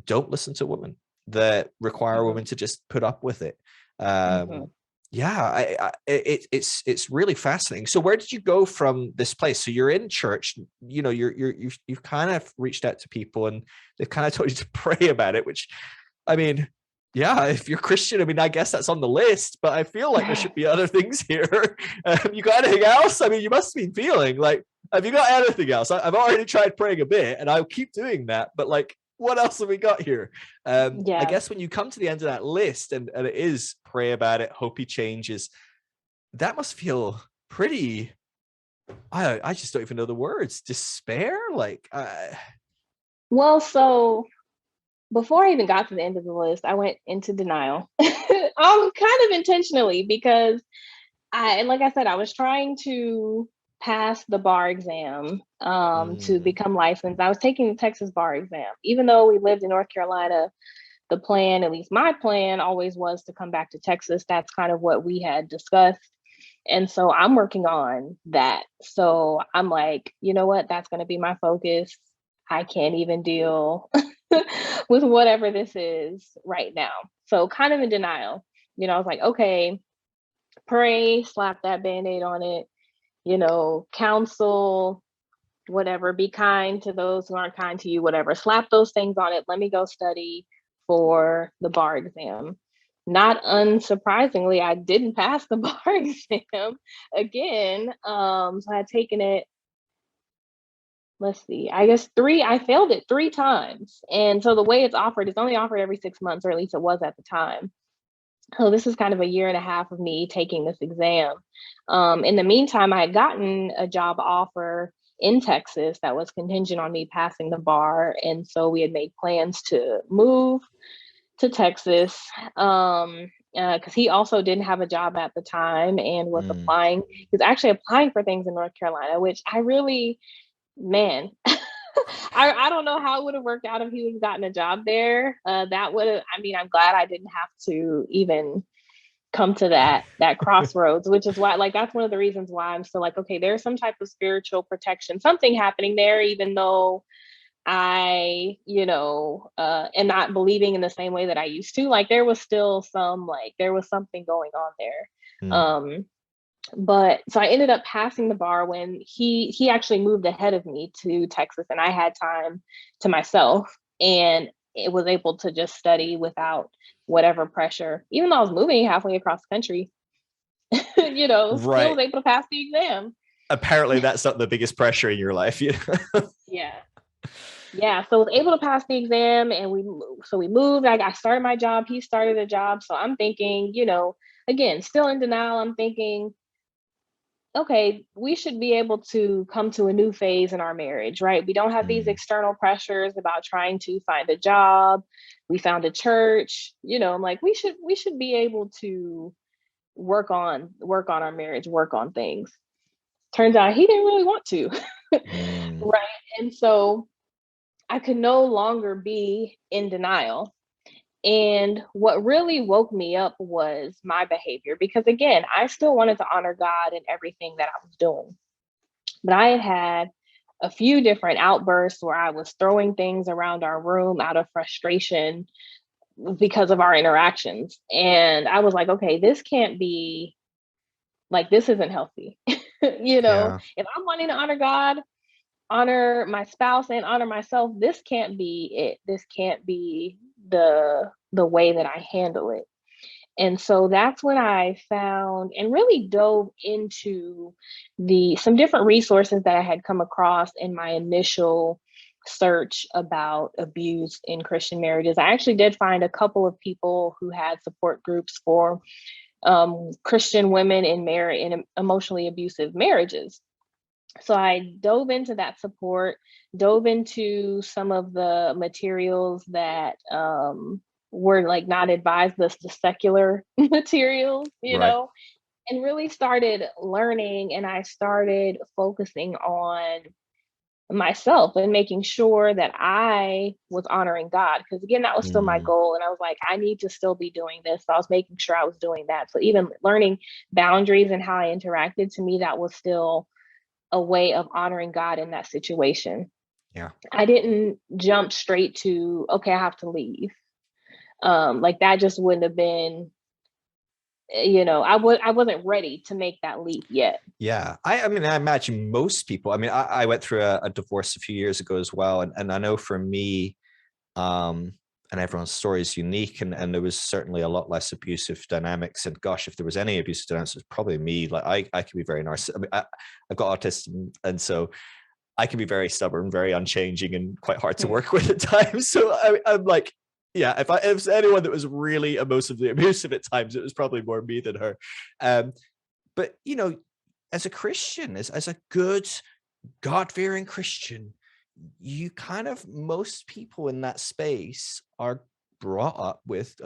don't listen to women, that require Mm-hmm. women to just put up with it. Mm-hmm. Yeah, it's really fascinating. So where did you go from this place? So you're in church, you've kind of reached out to people, and they've kind of told you to pray about it, which, I mean, yeah, if you're Christian, I mean, I guess that's on the list, but I feel like there should be other things here. You got anything else? I mean, you must be feeling like, have you got anything else? I've already tried praying a bit, and I'll keep doing that, but like, what else have we got here? I Yeah. guess when you come to the end of that list, and it is pray about it, hope he changes, that must feel pretty, I just don't even know the words, despair, like Well, so before I even got to the end of the list, I went into denial. Kind of intentionally, because like I said, I was trying to pass the bar exam to mm, become licensed. I was taking the Texas bar exam. Even though we lived in North Carolina, the plan, at least my plan, always was to come back to Texas. That's kind of what we had discussed. And so I'm working on that. So I'm like, you know what? That's going to be my focus. I can't even deal with whatever this is right now. So kind of in denial. I was like, okay, pray, slap that band-aid on it, counsel, whatever, be kind to those who aren't kind to you, whatever. Slap those things on it. Let me go study for the bar exam. Not unsurprisingly, I didn't pass the bar exam again. So I had taken it, let's see, I guess I failed it 3 times. And so the way it's offered, it's only offered every 6 months, or at least it was at the time. So this is kind of a year and a half of me taking this exam. In the meantime, I had gotten a job offer in Texas that was contingent on me passing the bar. And so we had made plans to move to Texas, because he also didn't have a job at the time and was mm. applying. He was actually applying for things in North Carolina, which I really, man, I don't know how it would have worked out if he would have gotten a job there. That would have, I mean, I'm glad I didn't have to even come to that crossroads, which is why, like, that's one of the reasons why I'm still like, okay, there's some type of spiritual protection, something happening there, even though I, am not believing in the same way that I used to. Like, there was still some, like, there was something going on there. Mm. But so I ended up passing the bar when he actually moved ahead of me to Texas, and I had time to myself, and it was able to just study without whatever pressure. Even though I was moving halfway across the country, still Right. was able to pass the exam. Apparently that's not the biggest pressure in your life. Yeah. Yeah, so I was able to pass the exam, and we moved. I started my job, he started a job. So I'm thinking, again, still in denial. I'm thinking, okay, we should be able to come to a new phase in our marriage, right? We don't have these Mm. external pressures about trying to find a job. We found a church, I'm like, we should be able to work on our marriage, work on things. Turns out he didn't really want to. Mm. Right. And so I could no longer be in denial. And what really woke me up was my behavior, because again, I still wanted to honor God in everything that I was doing. But I had had a few different outbursts where I was throwing things around our room out of frustration because of our interactions. And I was like, okay, this can't be, like, this isn't healthy. Yeah. If I'm wanting to honor God, honor my spouse, and honor myself, this can't be it. This can't be the way that I handle it. And so that's when I found and really dove into the some different resources that I had come across in my initial search about abuse in Christian marriages. I actually did find a couple of people who had support groups for Christian women in emotionally abusive marriages. So I dove into that support, dove into some of the materials that were like not advised, the secular materials, Right. and really started learning. And I started focusing on myself and making sure that I was honoring God. Because again, that was still my Mm. goal. And I was like, I need to still be doing this. So I was making sure I was doing that. So even learning boundaries and how I interacted, to me, that was still a way of honoring God in that situation. Yeah. I didn't jump straight to, okay, I have to leave. Like, that just wouldn't have been, I wasn't ready to make that leap yet. Yeah. I mean, I imagine most people, I mean, I went through a divorce a few years ago as well. And I know for me, um, and everyone's story is unique, and there was certainly a lot less abusive dynamics. And gosh, if there was any abusive dynamics, it's probably me. Like I can be very narcissistic. I mean, I've got autism, and so I can be very stubborn, very unchanging, and quite hard to Mm. work with at times. So I'm like, yeah, if it's anyone that was really emotionally abusive at times, it was probably more me than her. Um, but as a Christian, as a good God-fearing Christian, you kind of, most people in that space are brought up with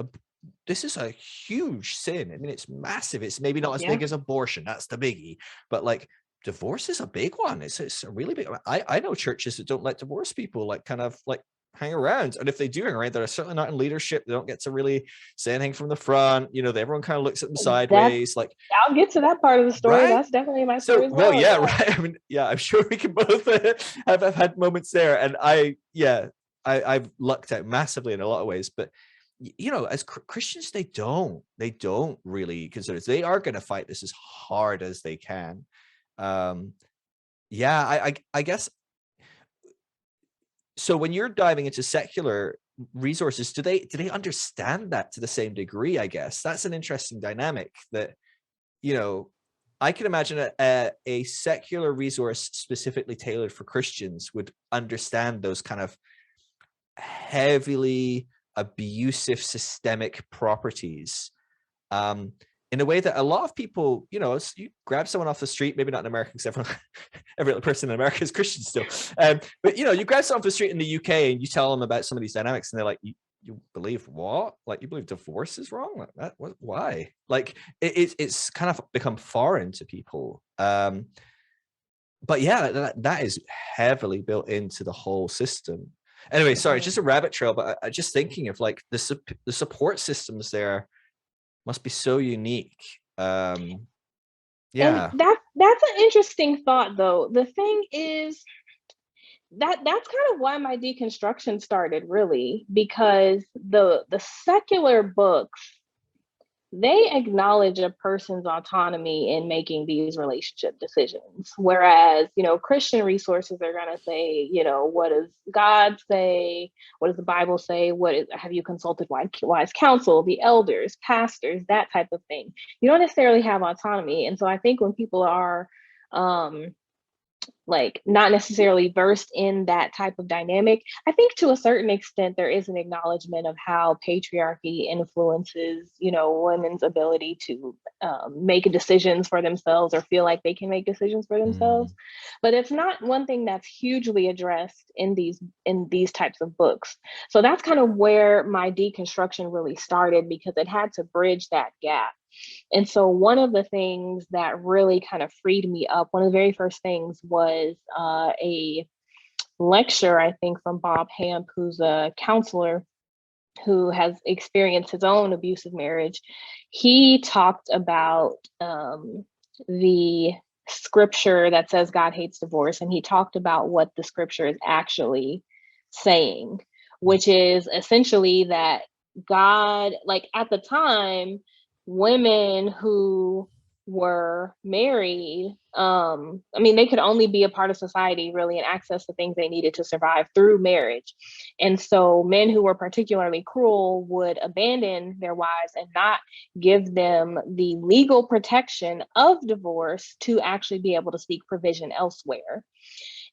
this is a huge sin. I mean, it's massive. It's maybe not as Yeah. big as abortion. That's the biggie. But like divorce is a big one. It's a really big one. I know churches that don't let divorce people like kind of like hang around. And if they do hang around, they're certainly not in leadership. They don't get to really say anything from the front. Everyone kind of looks at them That's sideways, like, I'll get to that part of the story. right? That's definitely my story So, as well, well. yeah, Yeah. right. I mean, yeah, I'm sure we can both have had moments there. And I've lucked out massively in a lot of ways. But, as Christians, they don't really consider it. They are going to fight this as hard as they can. Um, yeah, I guess. So when you're diving into secular resources, do they understand that to the same degree? I guess that's an interesting dynamic that, you know, I can imagine a secular resource specifically tailored for Christians would understand those kind of heavily abusive systemic properties, um, in a way that a lot of people, you grab someone off the street, maybe not in America, because every other person in America is Christian still. But you grab someone off the street in the UK and you tell them about some of these dynamics, and they're like, you believe what? Like, you believe divorce is wrong? Like that? Why? Like it's kind of become foreign to people. But yeah, that is heavily built into the whole system. Anyway, sorry, Mhm. just a rabbit trail, but I just thinking of like the support systems there. Must be so unique. And Yeah. that's an interesting thought though. The thing is that's kind of why my deconstruction started really, because the secular books, they acknowledge a person's autonomy in making these relationship decisions. Whereas, Christian resources are going to say, what does God say? What does the Bible say? Have you consulted wise counsel, the elders, pastors, that type of thing? You don't necessarily have autonomy. And so I think when people are, like not necessarily versed in that type of dynamic, I think to a certain extent there is an acknowledgement of how patriarchy influences, women's ability to make decisions for themselves or feel like they can make decisions for themselves. Mm, But it's not one thing that's hugely addressed in these types of books. So that's kind of where my deconstruction really started, because it had to bridge that gap. And so one of the things that really kind of freed me up, one of the very first things was a lecture, I think, from Bob Hamp, who's a counselor who has experienced his own abusive marriage. He talked about the scripture that says God hates divorce, and he talked about what the scripture is actually saying, which is essentially that God, like at the time, women who were married, I mean, they could only be a part of society really and access the things they needed to survive through marriage. And so men who were particularly cruel would abandon their wives and not give them the legal protection of divorce to actually be able to seek provision elsewhere.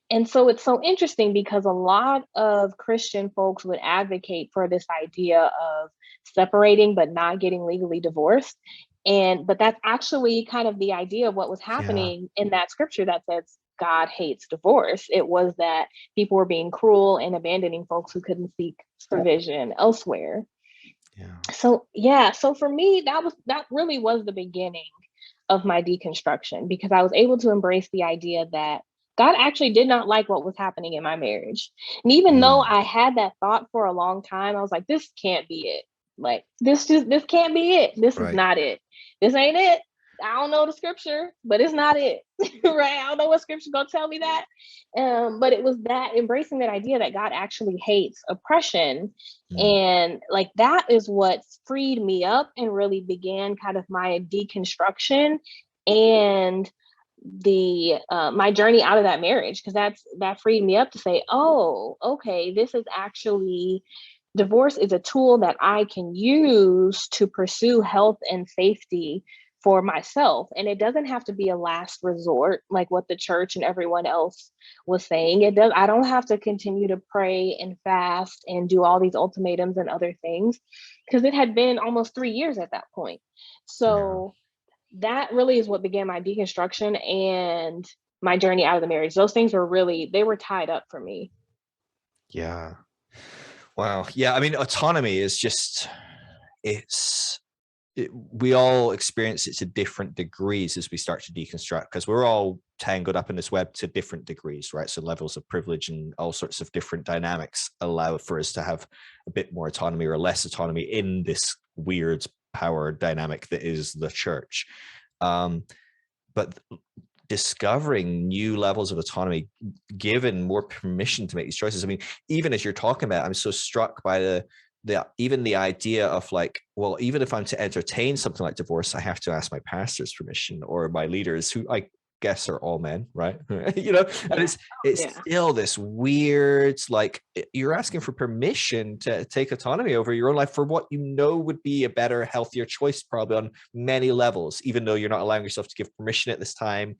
And so it's so interesting because a lot of Christian folks would advocate for this idea of separating but not getting legally divorced. But that's actually kind of the idea of what was yeah. happening in that scripture that says God hates divorce. It was that people were being cruel and abandoning folks who couldn't seek provision elsewhere. Yeah. So yeah, so for me, that really was the beginning of my deconstruction, because I was able to embrace the idea that God actually did not like what was happening in my marriage. And even though Mm, I had that thought for a long time, I was like, this can't be it. Like this can't be it. This is right. not it. This ain't it. I don't know the scripture, but it's not it. Right? I don't know what scripture gonna tell me that. But it was that embracing that idea that God actually hates oppression. Mm, And like that is what freed me up and really began kind of my deconstruction and the my journey out of that marriage, because that freed me up to say, oh, okay, this is actually, divorce is a tool that I can use to pursue health and safety for myself. And it doesn't have to be a last resort like what the church and everyone else was saying. I don't have to continue to pray and fast and do all these ultimatums and other things, because it had been almost 3 years at that point. yeah. So that really is what began my deconstruction and my journey out of the marriage. Those things were really, they were tied up for me. Yeah. Wow. Yeah. I mean, autonomy is just, it's, we all experience it to different degrees as we start to deconstruct, because we're all tangled up in this web to different degrees, right? So levels of privilege and all sorts of different dynamics allow for us to have a bit more autonomy or less autonomy in this weird power dynamic that is the church. But discovering new levels of autonomy, given more permission to make these choices. I mean, even as you're talking about, I'm so struck by the even the idea of like, well, even if I'm to entertain something like divorce, I have to ask my pastor's permission or my leaders, who I guess are all men, right? And Yeah. it's Yeah. still this weird, like, you're asking for permission to take autonomy over your own life for what you know would be a better, healthier choice, probably on many levels, even though you're not allowing yourself to give permission at this time.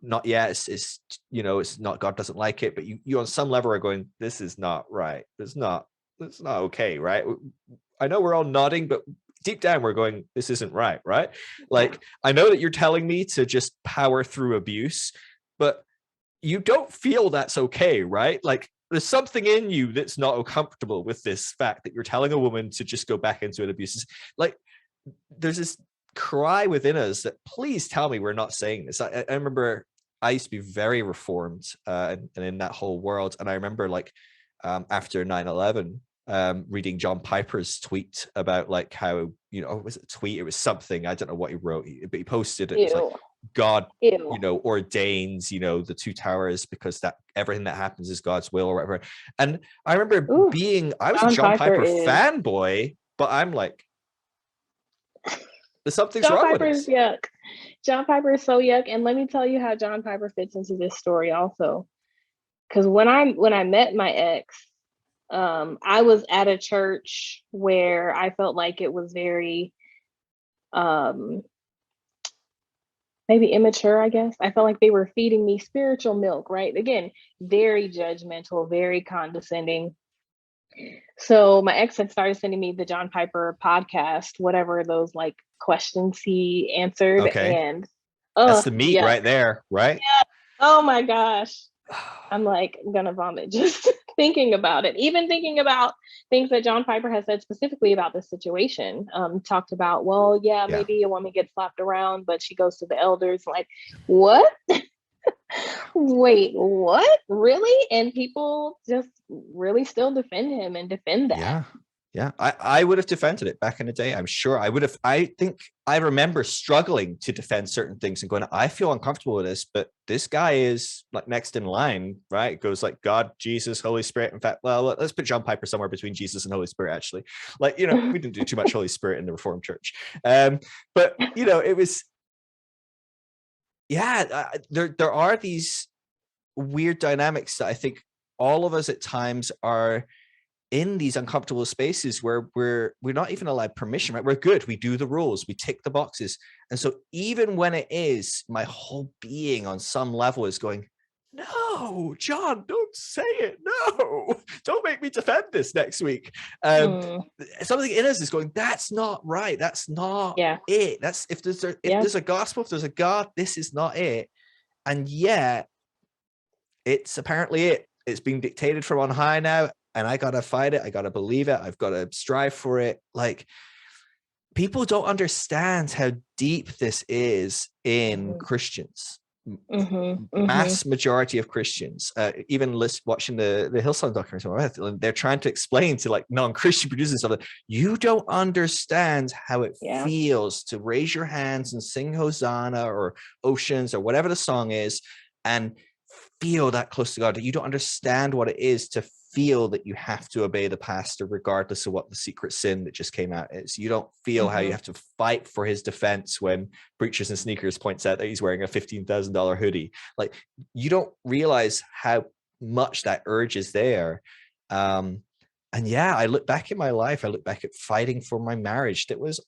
Not yet. It's not, God doesn't like it, but you on some level are going, this is not right. It's not okay, right? I know we're all nodding, but deep down we're going, this isn't right, right? Yeah. Like, I know that you're telling me to just power through abuse, but you don't feel that's okay, right? Like, there's something in you that's not comfortable with this fact that you're telling a woman to just go back into an abuse. Like, there's this cry within us that, please tell me we're not saying this. I remember I used to be very reformed, and in that whole world. And I remember, like, after 9/11, reading John Piper's tweet about like how, was it a tweet? It was something, I don't know what he wrote, but he posted it. It was like, God, ordains, the two towers because that everything that happens is God's will or whatever. And I remember I was a John Piper fanboy, but I'm like, something's wrong with this. Yuck. John Piper is so yuck. And let me tell you how John Piper fits into this story also. Because when I met my ex, I was at a church where I felt like it was very maybe immature, I guess. I felt like they were feeding me spiritual milk, right? Again, very judgmental, very condescending. So my ex had started sending me the John Piper podcast, whatever those like questions he answered. Okay. And that's the meat right there, right? Yeah. Oh my gosh. I'm like gonna vomit just thinking about it. Even thinking about things that John Piper has said specifically about this situation. Talked about, well, maybe a woman gets slapped around, but she goes to the elders. Like, what? Wait, what? Really? And people just really still defend him and defend that. Yeah. I would have defended it back in the day. I'm sure I would have. I think I remember struggling to defend certain things and going, I feel uncomfortable with this, but this guy is like next in line, right? It goes like God, Jesus, Holy Spirit. In fact, well, let's put John Piper somewhere between Jesus and Holy Spirit, actually. Like, we didn't do too much Holy Spirit in the Reformed Church. But, it was, there are these weird dynamics that I think all of us at times are in these uncomfortable spaces where we're not even allowed permission, right? We're good. We do the rules. We tick the boxes. And so even when it is, my whole being on some level is going, no, John, don't say it. No, don't make me defend this next week. Something in us is going, that's not right. That's not it. That's if there's a gospel, if there's a God, this is not it. And yet it's apparently it. It's being dictated from on high now. And I got to fight it. I got to believe it. I've got to strive for it. Like, people don't understand how deep this is in Christians. Mass majority of Christians, even watching the Hillsong documentary, they're trying to explain to like non-Christian producers of it, you don't understand how it feels to raise your hands and sing Hosanna or Oceans or whatever the song is and feel that close to God. You don't understand what it is to feel that you have to obey the pastor regardless of what the secret sin that just came out is. You don't feel how you have to fight for his defense when Preachers and Sneakers points out that he's wearing a $15,000 hoodie. Like, you don't realize how much that urge is there. And I look back in my life, I look back at fighting for my marriage that was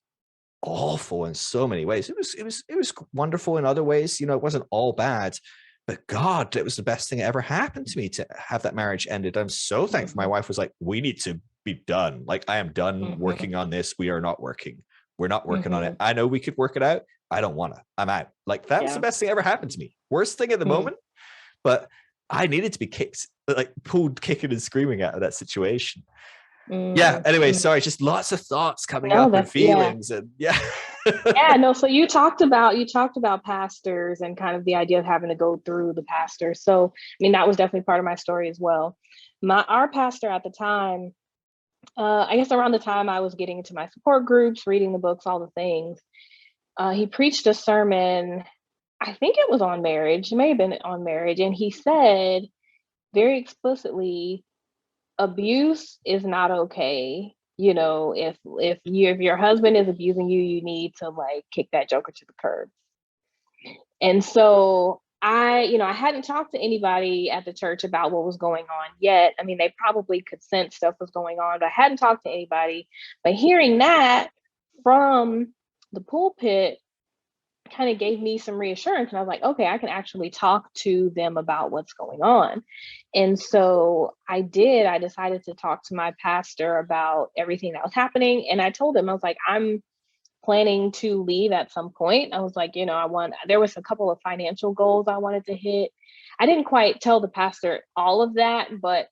awful in so many ways. It was wonderful in other ways. It wasn't all bad. But God, it was the best thing that ever happened to me to have that marriage ended. I'm so thankful. My wife was like, we need to be done. Like, I am done working on this. We are not working. We're not working on it. I know we could work it out. I don't want to. I'm out. Like, that was the best thing ever happened to me. Worst thing at the moment. But I needed to be pulled kicking and screaming out of that situation. Anyway, sorry, just lots of thoughts coming up and feelings. And so you talked about pastors and kind of the idea of having to go through the pastor. So I mean, that was definitely part of my story as well. Our pastor at the time, I guess around the time I was getting into my support groups, reading the books, all the things, he preached a sermon, I think it was on marriage, it may have been on marriage, and he said very explicitly, abuse is not okay. If your husband is abusing you, you need to like kick that joker to the curb. And so I hadn't talked to anybody at the church about what was going on yet. I mean, they probably could sense stuff was going on, but I hadn't talked to anybody. But hearing that from the pulpit kind of gave me some reassurance. And I was like, okay, I can actually talk to them about what's going on. And so I decided to talk to my pastor about everything that was happening. And I told him, I was like, I'm planning to leave at some point. I was like, there was a couple of financial goals I wanted to hit. I didn't quite tell the pastor all of that, but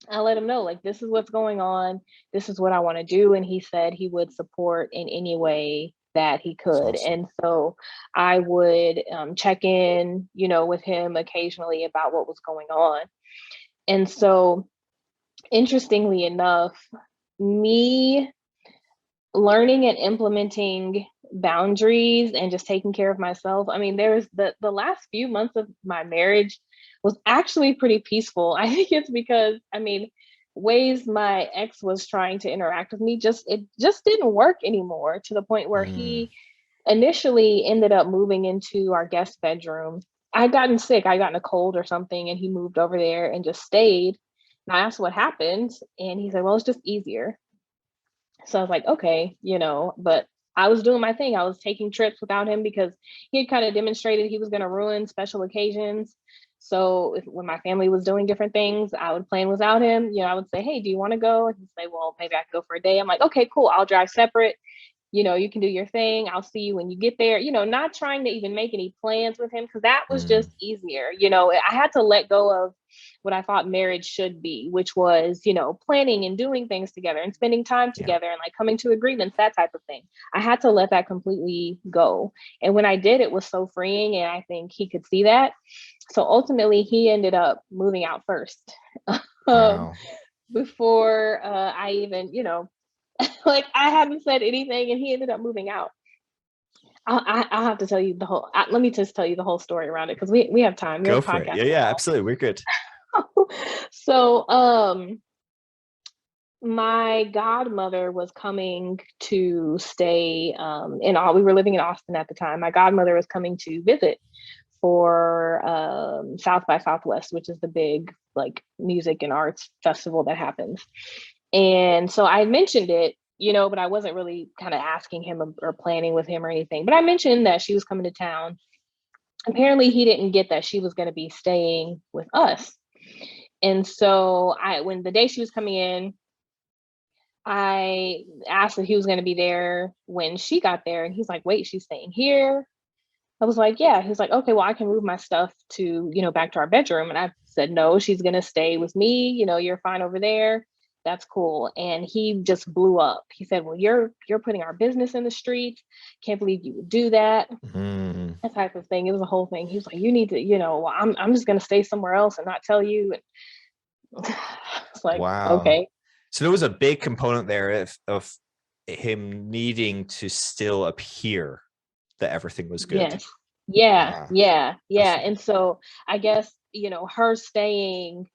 I let him know, like, this is what's going on. This is what I want to do. And he said he would support in any way that he could. Awesome. And so I would check in, with him occasionally about what was going on. And so Interestingly enough, me learning and implementing boundaries and just taking care of myself. I mean, there's the last few months of my marriage was actually pretty peaceful. I think it's because, I mean, ways my ex was trying to interact with me, just it just didn't work anymore, to the point where Mm, he initially ended up moving into our guest bedroom. I'd gotten sick, I'd gotten a cold or something, and he moved over there and just stayed. And I asked what happened, and he said, well, it's just easier. So I was like, okay, but I was doing my thing. I was taking trips without him because he had kind of demonstrated he was going to ruin special occasions. So when my family was doing different things, I would plan without him. I would say, hey, do you want to go? And he'd say, well, maybe I could go for a day. I'm like, okay, cool. I'll drive separate. You can do your thing. I'll see you when you get there. Not trying to even make any plans with him, because that was just mm, easier. I had to let go of what I thought marriage should be, which was, planning and doing things together and spending time yeah. together and like coming to agreements, that type of thing. I had to let that completely go. And when I did, it was so freeing. And I think he could see that. So ultimately, he ended up moving out first. um, Wow. Before I even, like I haven't said anything, and he ended up moving out. I'll have to tell you the whole. Let me just tell you the whole story around it, because we have time. Your Go for it. podcast Yeah, is yeah, absolutely. We're good. long. So, my godmother was coming to stay in all. We were living in Austin at the time. My godmother was coming to visit for South by Southwest, which is the big like music and arts festival that happens. And so I mentioned it, but I wasn't really kind of asking him or planning with him or anything. But I mentioned that she was coming to town. Apparently, he didn't get that she was going to be staying with us. And so when the day she was coming in, I asked if he was going to be there when she got there. And he's like, wait, she's staying here? I was like, yeah. He's like, okay, well, I can move my stuff to, back to our bedroom. And I said, no, she's going to stay with me. You're fine over there. That's cool. And he just blew up. He said, well, you're putting our business in the street. Can't believe you would do that. Mm, That type of thing. It was a whole thing. He was like, you need to, well, I'm just going to stay somewhere else and not tell you. And it's like, wow. okay. So there was a big component there of him needing to still appear that everything was good. Yes. Yeah, Ah, yeah, yeah. fascinating. And so I guess, her staying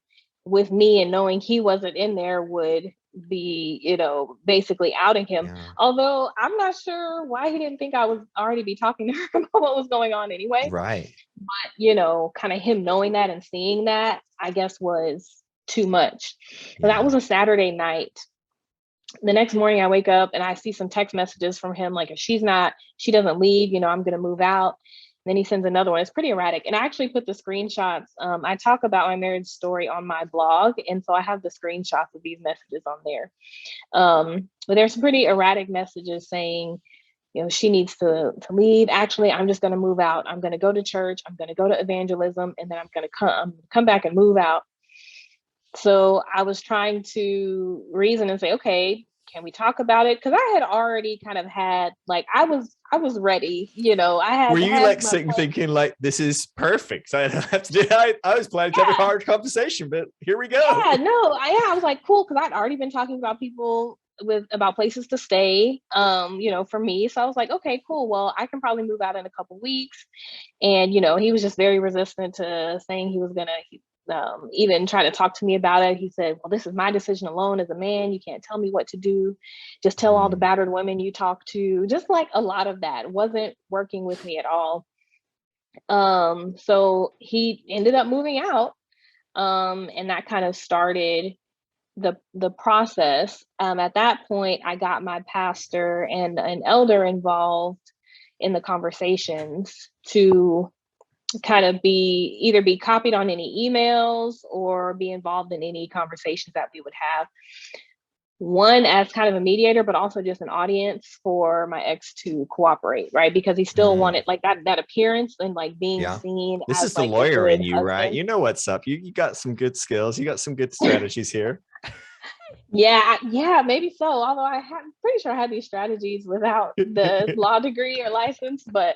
with me and knowing he wasn't in there would be, basically outing him. Yeah. Although I'm not sure why he didn't think I was already be talking to her about what was going on anyway. Right. But, kind of him knowing that and seeing that, I guess was too much. But that Yeah. was a Saturday night. The next morning I wake up and I see some text messages from him, like, if she doesn't leave, I'm going to move out. And then he sends another one. It's pretty erratic. And I actually put the screenshots. I talk about my marriage story on my blog. And so I have the screenshots of these messages on there. But there's some pretty erratic messages saying, she needs to leave. Actually, I'm just going to move out. I'm going to go to church. I'm going to go to evangelism. And then I'm going to come back and move out. So I was trying to reason and say, okay, can we talk about it? Because I had already kind of had, like, I was ready. I Were had you had like my sitting plan. thinking like this is perfect? I don't have to do. I was planning to have a Yeah, hard conversation, but here we go. yeah, no, I was like, cool, because I'd already been talking about people about places to stay, for me. So I was like, okay, cool. Well, I can probably move out in a couple weeks. And he was just very resistant to saying he was gonna even try to talk to me about it. He said, well, this is my decision alone as a man. You can't tell me what to do. Just tell all the Mm, battered women you talk to. Just like a lot of that wasn't working with me at all. So he ended up moving out. And that kind of started the process. At that point, I got my pastor and an elder involved in the conversations to kind of be copied on any emails or be involved in any conversations that we would have. One, as kind of a mediator, but also just an audience for my ex to cooperate, right? Because he still mm, wanted like that appearance and like being yeah. seen This as is the like the lawyer in good you, right? husband. You know what's up. You got some good skills. You got some good strategies here. Yeah, yeah, maybe so. Although I'm pretty sure I had these strategies without the law degree or license, but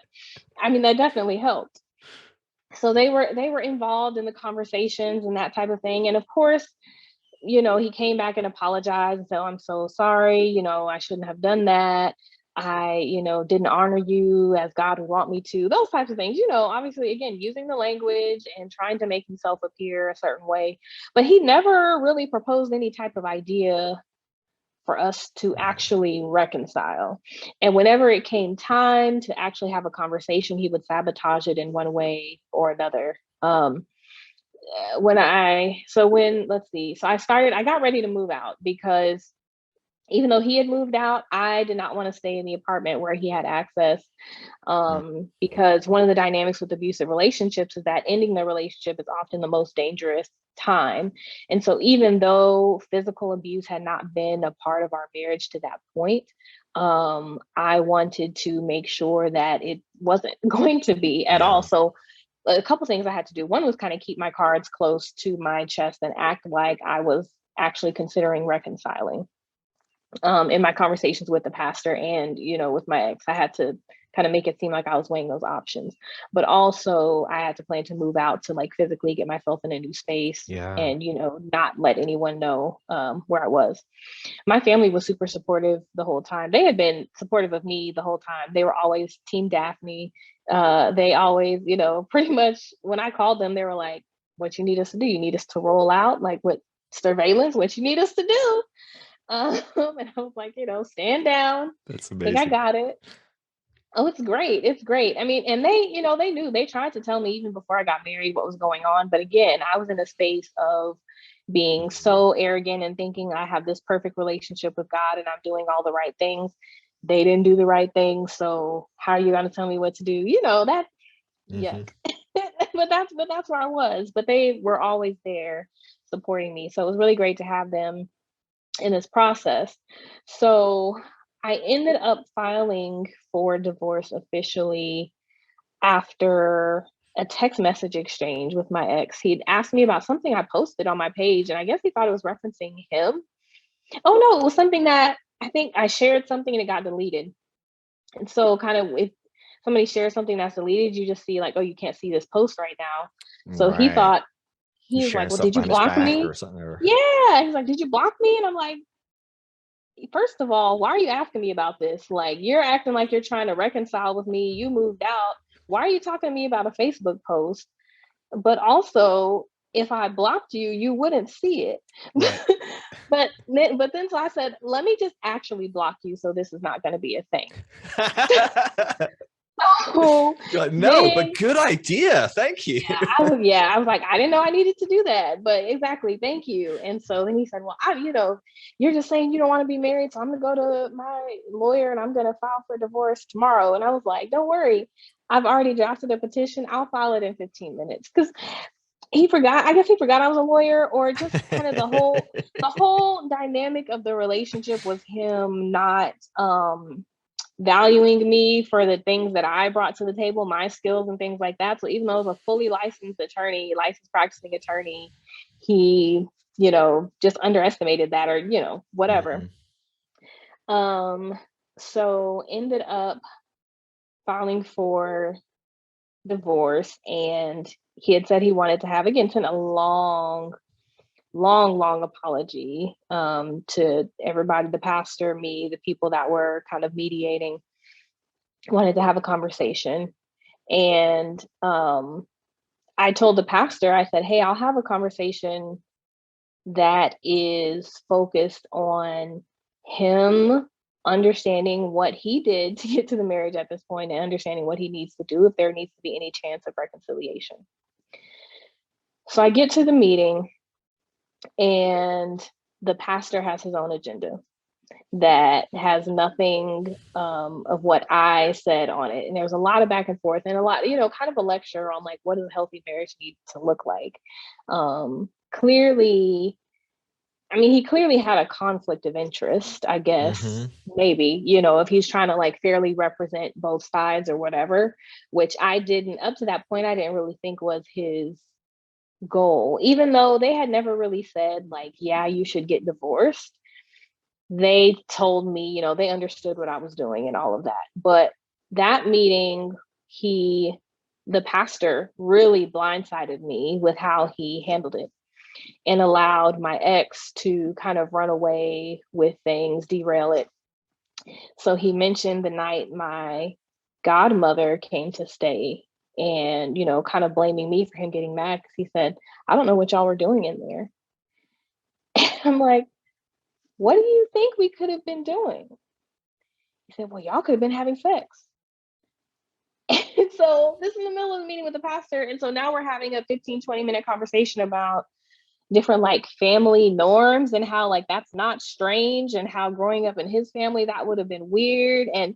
I mean that definitely helped. So they were involved in the conversations and that type of thing. And of course, he came back and apologized and said, "Oh, I'm so sorry, I shouldn't have done that. I, didn't honor you as God would want me to." Those types of things, obviously, again, using the language and trying to make himself appear a certain way. But he never really proposed any type of idea for us to actually reconcile. And whenever it came time to actually have a conversation, he would sabotage it in one way or another. Let's see, so I got ready to move out because even though he had moved out, I did not want to stay in the apartment where he had access, because one of the dynamics with abusive relationships is that ending the relationship is often the most dangerous time. And so even though physical abuse had not been a part of our marriage to that point, I wanted to make sure that it wasn't going to be at all. Yeah. So a couple things I had to do. One was kind of keep my cards close to my chest and act like I was actually considering reconciling. In my conversations with the pastor and with my ex, I had to kind of make it seem like I was weighing those options. But also I had to plan to move out to like physically get myself in a new space Yeah. and not let anyone know where I was. My family was super supportive the whole time. They had been supportive of me the whole time. They were always team Daphne. They always, pretty much when I called them, they were like, "What you need us to do? You need us to roll out like what surveillance? What you need us to do?" And I was like, stand down. That's Think I amazing. got it. Oh, it's great. It's great. I mean, and they knew, they tried to tell me even before I got married what was going on. But again, I was in a space of being so arrogant and thinking I have this perfect relationship with God and I'm doing all the right things. They didn't do the right things. So how are you going to tell me what to do? That Hmm. yuck. but that's where I was. But they were always there supporting me. So it was really great to have them in this process. So I ended up filing for divorce officially after a text message exchange with my ex. He'd asked me about something I posted on my page, and I guess he thought it was referencing him. Oh no, it was something that I think I shared something and it got deleted. And so, kind of, if somebody shares something that's deleted, you just see like, oh, you can't see this post right now. So Right. he He's was like, sharing well, stuff did you behind his block back me? or something. Or Yeah. He's like, did you block me? And I'm like, first of all, why are you asking me about this? Like, you're acting like you're trying to reconcile with me. You moved out. Why are you talking to me about a Facebook post? But also, if I blocked you, you wouldn't see it. right. but then so I said, let me just actually block you so this is not going to be a thing. So You're like, no, then but good idea. Thank you. I was like, I didn't know I needed to do that, but exactly, thank you. And so then he said, well, you're just saying you don't want to be married, so I'm gonna go to my lawyer and I'm gonna file for divorce tomorrow. And I was like, don't worry, I've already drafted a petition. I'll file it in 15 minutes because he forgot. I guess he forgot I was a lawyer, or just kind of the whole dynamic of the relationship was him not valuing me for the things that I brought to the table, my skills and things like that. So even though I was a fully licensed attorney, licensed practicing attorney, he, just underestimated that, or, whatever. Mhm. Um, so ended up filing for divorce, and he had said he wanted to have, again, sent a long, long, long apology to everybody, the pastor, me, the people that were kind of mediating, wanted to have a conversation. And I told the pastor, I said, hey, I'll have a conversation that is focused on him understanding what he did to get to the marriage at this point and understanding what he needs to do if there needs to be any chance of reconciliation. So I get to the meeting, and the pastor has his own agenda that has nothing of what I said on it. And there was a lot of back and forth and a lot, kind of a lecture on like what does a healthy marriage need to look like. Clearly, I mean, he clearly had a conflict of interest, I guess, Mhm. maybe, if he's trying to like fairly represent both sides or whatever, which I didn't, up to that point, I didn't really think was his goal, even though they had never really said like, yeah, you should get divorced. They told me, they understood what I was doing and all of that. But that meeting, the pastor really blindsided me with how he handled it. and allowed my ex to kind of run away with things, derail it. So he mentioned the night my godmother came to stay and, kind of blaming me for him getting mad because he said, I don't know what y'all were doing in there. I'm like, what do you think we could have been doing? He said, well, y'all could have been having sex. And so this is in the middle of the meeting with the pastor. And so now we're having a 15-20 minute conversation about different like family norms and how like that's not strange and how growing up in his family that would have been weird. And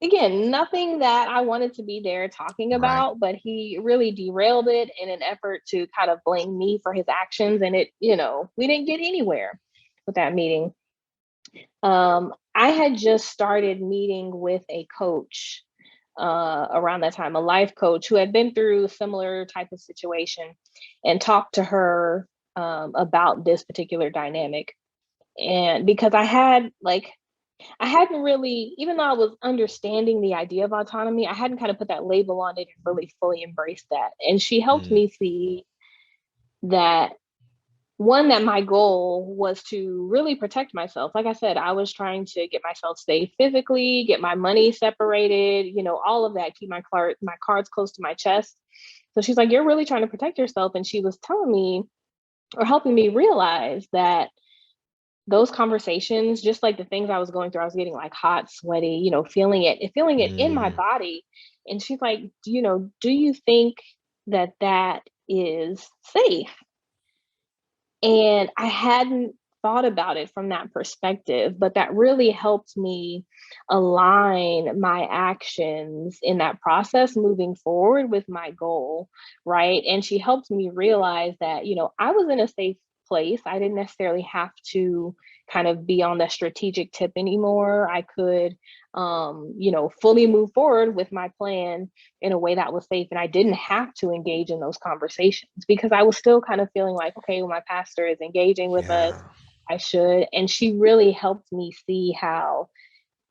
again, nothing that I wanted to be there talking Right. about, but he really derailed it in an effort to kind of blame me for his actions. And we didn't get anywhere with that meeting. I had just started meeting with a coach around that time, a life coach who had been through a similar type of situation, and talked to her about this particular dynamic. And because I hadn't really, even though I was understanding the idea of autonomy, I hadn't kind of put that label on it and really fully embraced that. And she helped me see that one, that my goal was to really protect myself. Like I said, I was trying to get myself safe physically, get my money separated, all of that, keep my cards close to my chest. So she's like, you're really trying to protect yourself. And she was telling me, or helping me realize, that those conversations, just like the things I was going through, I was getting like hot, sweaty, feeling it in my body. And she's like, do you think that that is safe? And I hadn't thought about it from that perspective, but that really helped me align my actions in that process moving forward with my goal, right? And she helped me realize that, I was in a safe place. I didn't necessarily have to kind of be on the strategic tip anymore. I could, fully move forward with my plan in a way that was safe. And I didn't have to engage in those conversations because I was still kind of feeling like, okay, well, my pastor is engaging with us. Yeah. I should. And she really helped me see how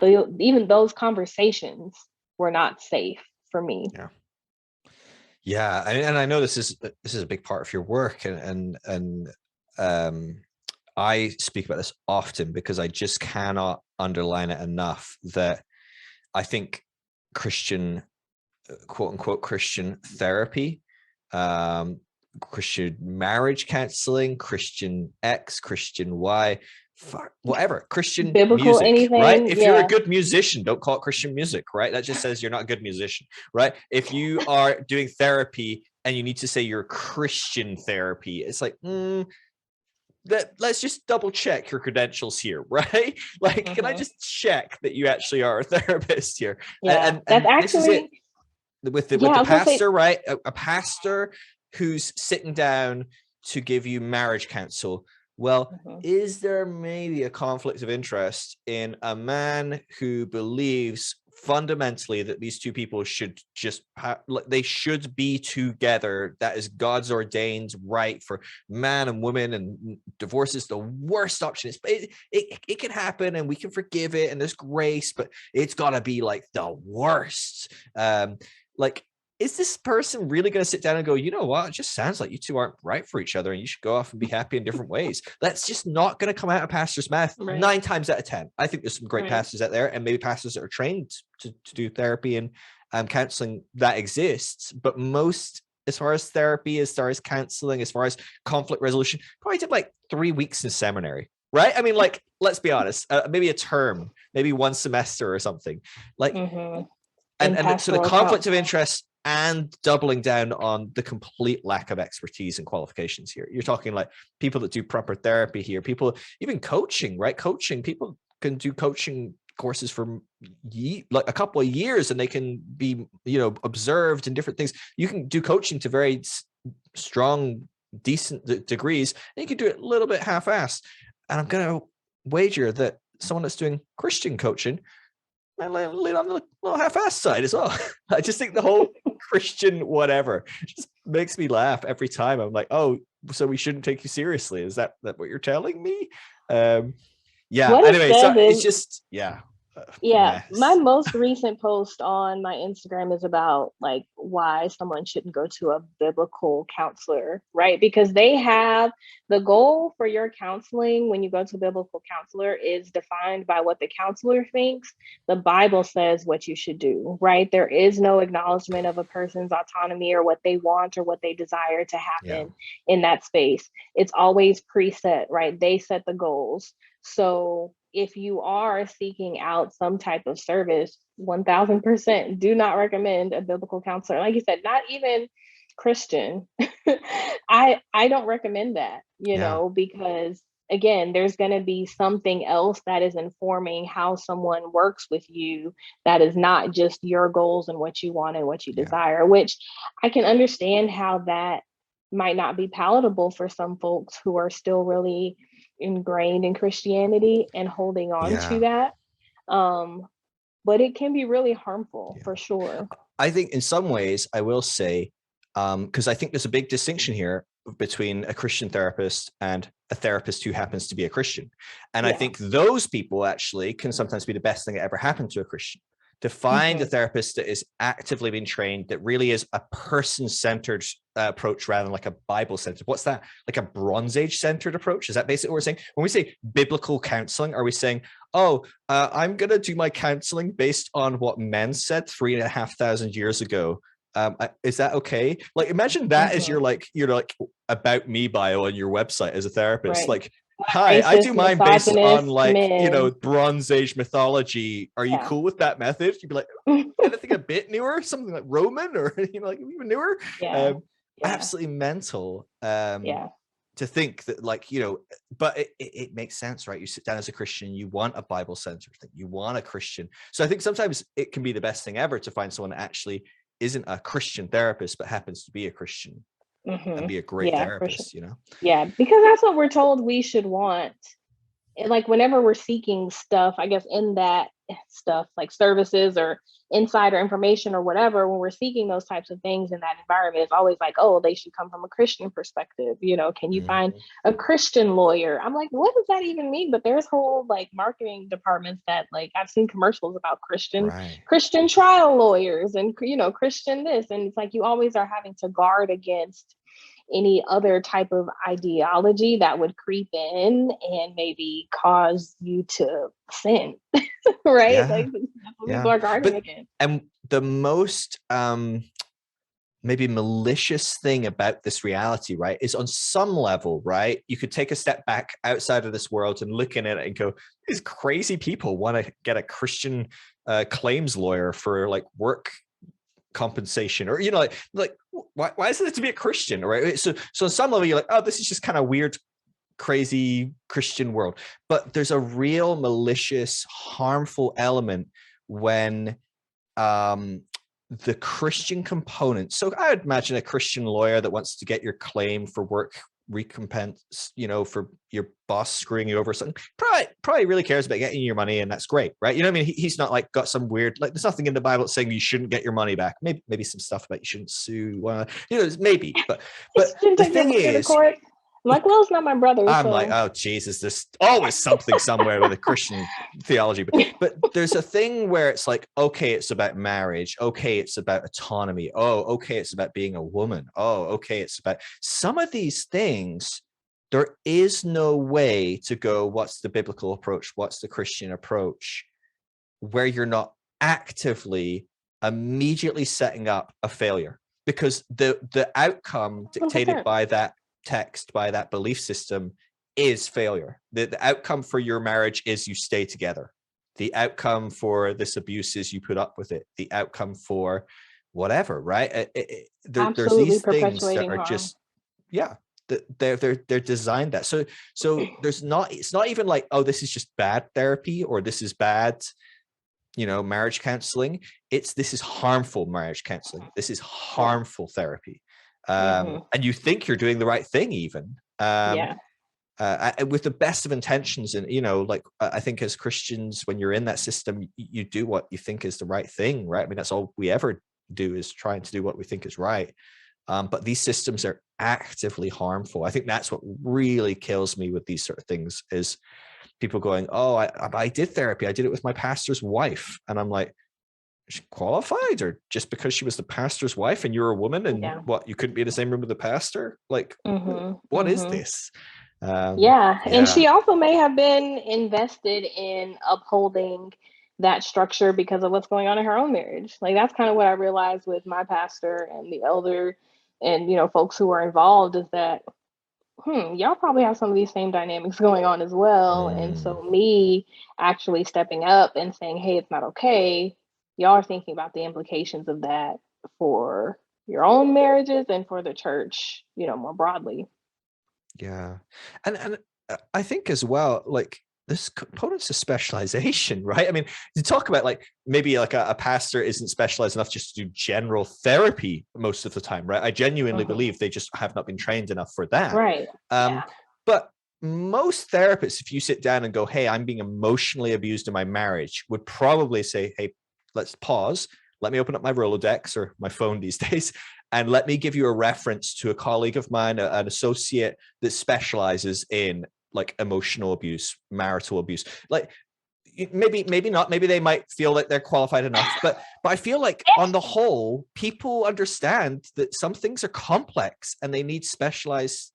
even those conversations were not safe for me. Yeah. Yeah. And I know this is a big part of your work, and I speak about this often because I just cannot underline it enough that I think Christian, quote unquote, Christian therapy, Christian marriage counseling, Christian X, Christian Y, whatever, Christian Biblical music, right? anything. If you're a Yeah. good musician, don't call it Christian music, right? That just says you're not a good musician, right? If you are doing therapy and you need to say you're Christian therapy, it's like, let's just double check your credentials here, right? Like, can I just check that you actually are a therapist here? Yeah. That's And this is it actually, with yeah, the I was gonna say, pastor, right? A pastor who's sitting down to give you marriage counsel. Well, mhm. is there maybe a conflict of interest in a man who believes fundamentally that these two people should just they should be together? That is God's ordained right for man and woman, and divorce is the worst option. It can happen and we can forgive it and there's grace, but it's got to be like the worst. Like, is this person really going to sit down and go, you know what, it just sounds like you two aren't right for each other and you should go off and be happy in different ways? That's just not going to come out of pastor's mouth right, 9 times out of 10. I think there's some great right. pastors out there, and maybe pastors that are trained to do therapy and counseling that exists. But most, as far as therapy, as far as counseling, as far as conflict resolution, probably did like 3 weeks in seminary, right? I mean, like, let's be honest, maybe a term, maybe 1 semester or something. Like, Mm-hmm. and so the Pastoral conflict of counseling. interest and doubling down on the complete lack of expertise and qualifications here. You're talking like people that do proper therapy here, people even coaching, right? Coaching, people can do coaching courses for like a couple of years and they can be, observed in different things. You can do coaching to very strong, decent degrees, and you can do it a little bit half-assed. And I'm going to wager that someone that's doing Christian coaching and lean on the little half-assed side as well. I just think the whole Christian whatever just makes me laugh every time. I'm like, oh, so we shouldn't take you seriously? Is that what you're telling me? Yeah. What it Anyway, so says it's is, just, yeah. Yeah, my mess. most recent post on my Instagram is about like why someone shouldn't go to a biblical counselor, right? Because they have the goal for your counseling when you go to a biblical counselor is defined by what the counselor thinks. The Bible says what you should do, right? There is no acknowledgement of a person's autonomy or what they want or what they desire to Yeah. happen in that space. It's always preset, right? They set the goals. So if you are seeking out some type of service, 1000% do not recommend a biblical counselor. Like you said, not even Christian. I don't recommend that, Yeah. because again, there's going to be something else that is informing how someone works with you that is not just your goals and what you want and what you Yeah. desire, which I can understand how that might not be palatable for some folks who are still really ingrained in Christianity and holding on to Yeah. that. Um, but it can be really harmful Yeah. for sure. I think in some ways, I will say, because I think there's a big distinction here between a Christian therapist and a therapist who happens to be a Christian. And I Yeah. think those people actually can sometimes be the best thing that ever happened to a Christian. To find a Hmm. therapist that is actively being trained, that really is a person-centered approach rather than like a Bible-centered. What's that? Like a Bronze Age-centered approach? Is that basically what we're saying? When we say biblical counseling, are we saying, oh, I'm going to do my counseling based on what men said 3,500 years ago? Is that okay? Like, imagine that as Hmm. your like about me bio on your website as a therapist. Right. Like, hi, I do Racist, mine based on misogynist like, men. Bronze Age mythology. Are you Yeah. cool with that method? You'd be like, anything a bit newer, something like Roman or like even newer. Yeah. Um, Yeah. Absolutely mental. Yeah. To think that like, but it makes sense, right? You sit down as a Christian, you want a Bible centered thing, you want a Christian. So I think sometimes it can be the best thing ever to find someone that actually isn't a Christian therapist but happens to be a Christian and Hmm. be a great Yeah, for sure. therapist. Yeah, because that's what we're told we should want. And like whenever we're seeking stuff, I guess in that stuff like services or insider information or whatever, when we're seeking those types of things in that environment, it's always like, oh, they should come from a Christian perspective. Can you find Mhm. a Christian lawyer? I'm like, what does that even mean? But there's whole like marketing departments that like I've seen commercials about Right. Christian trial lawyers and Christian this. And it's like you always are having to guard against any other type of ideology that would creep in and maybe cause you to sin, right? Yeah. Like that's what people Yeah. are guarding But against. and the most maybe malicious thing about this reality, right, is on some level, right, you could take a step back outside of this world and look in at it and go, these crazy people want to get a Christian claims lawyer for like work compensation, or like why is it to be a Christian, right? So on some level you're like, oh, this is just kind of weird, crazy Christian world. But there's a real malicious, harmful element when um the Christian component. So I would imagine a Christian lawyer that wants to get your claim for work recompense, for your boss screwing you over or something, probably really cares about getting your money, and that's great, right? You know what I mean? He's not like got some weird, like there's nothing in the Bible saying you shouldn't get your money back. Maybe some stuff about you shouldn't sue. Maybe, but Shouldn't the take your thing brother to is, court. I'm like, well, it's not my brother, I'm like, so oh Jesus, there's always something somewhere with a Christian theology. But there's a thing where it's like, okay, it's about marriage. Okay, it's about autonomy. Oh, okay, it's about being a woman. Oh, okay, it's about some of these things. There is no way to go, what's the biblical approach? What's the Christian approach? Where you're not actively immediately setting up a failure, because the outcome dictated 100%. by that text, by that belief system, is failure. The outcome for your marriage is you stay together. The outcome for this abuse is you put up with it. The outcome for whatever, right? There's Absolutely these things that perpetuating are harm. just, yeah, they're designed that. So it's not even like, oh, this is just bad therapy or this is bad, marriage counseling. This is harmful marriage counseling. This is Yeah. harmful therapy. Hmm. And you think you're doing the right thing even. Yeah. With the best of intentions. And, like, I think as Christians, when you're in that system, you do what you think is the right thing, right? I mean, that's all we ever do, is trying to do what we think is right. But these systems are actively harmful. I think that's what really kills me with these sort of things is people going, oh, I did therapy. I did it with my pastor's wife. And I'm like, is she qualified, or just because she was the pastor's wife and you're a woman and Yeah. what, you couldn't be in the same room with the pastor? Like, what is Mm-hmm. this? Yeah, and Yeah. she also may have been invested in upholding that structure because of what's going on in her own marriage. Like that's kind of what I realized with my pastor and the elder and folks who were involved is that y'all probably have some of these same dynamics going on as well. And Mm, so me actually stepping up and saying, "Hey, it's not okay." Y'all are thinking about the implications of that for your own marriages and for the church, more broadly. yeah. And I think as well, like this components of specialization, right? I mean, you talk about like maybe like a pastor isn't specialized enough just to do general therapy most of the time, right? I genuinely Hmm. believe they just have not been trained enough for that. Right. Um, Yeah. but most therapists, if you sit down and go, hey, I'm being emotionally abused in my marriage, would probably say, hey, let's pause. Let me open up my Rolodex or my phone these days, and let me give you a reference to a colleague of mine, an associate that specializes in like emotional abuse, marital abuse. Like maybe not, maybe they might feel like they're qualified enough, but I feel like on the whole, people understand that some things are complex and they need specialized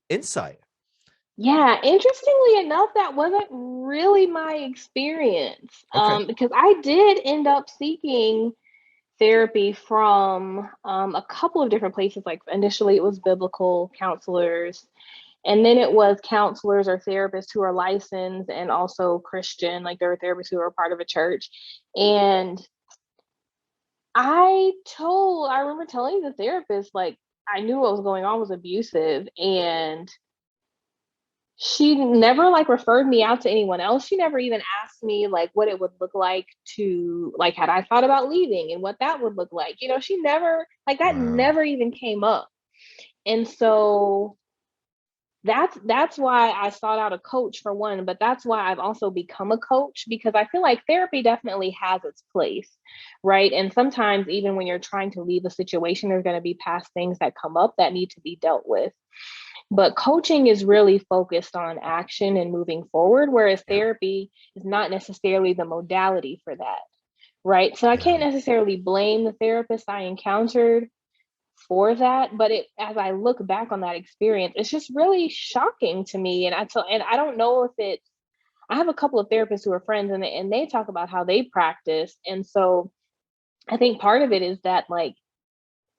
insight. Yeah, interestingly enough, that wasn't really my experience, Okay. because I did end up seeking therapy from a couple of different places. Like initially, it was biblical counselors, and then it was counselors or therapists who are licensed and also Christian. Like there were therapists who were part of a church, and I remember telling the therapist like I knew what was going on was abusive, and she never like referred me out to anyone else. She never even asked me like what it would look like to like had I thought about leaving and what that would look like. She never like that Wow. never even came up. And so that's why I sought out a coach for one, but that's why I've also become a coach because I feel like therapy definitely has its place, right? And sometimes even when you're trying to leave a situation, there's going to be past things that come up that need to be dealt with. But coaching is really focused on action and moving forward, whereas Yeah. therapy is not necessarily the modality for that, right? So I Yeah. can't necessarily blame the therapist I encountered for that, but as I look back on that experience, it's just really shocking to me. And I don't know if it's I have a couple of therapists who are friends and they talk about how they practice. And so I think part of it is that like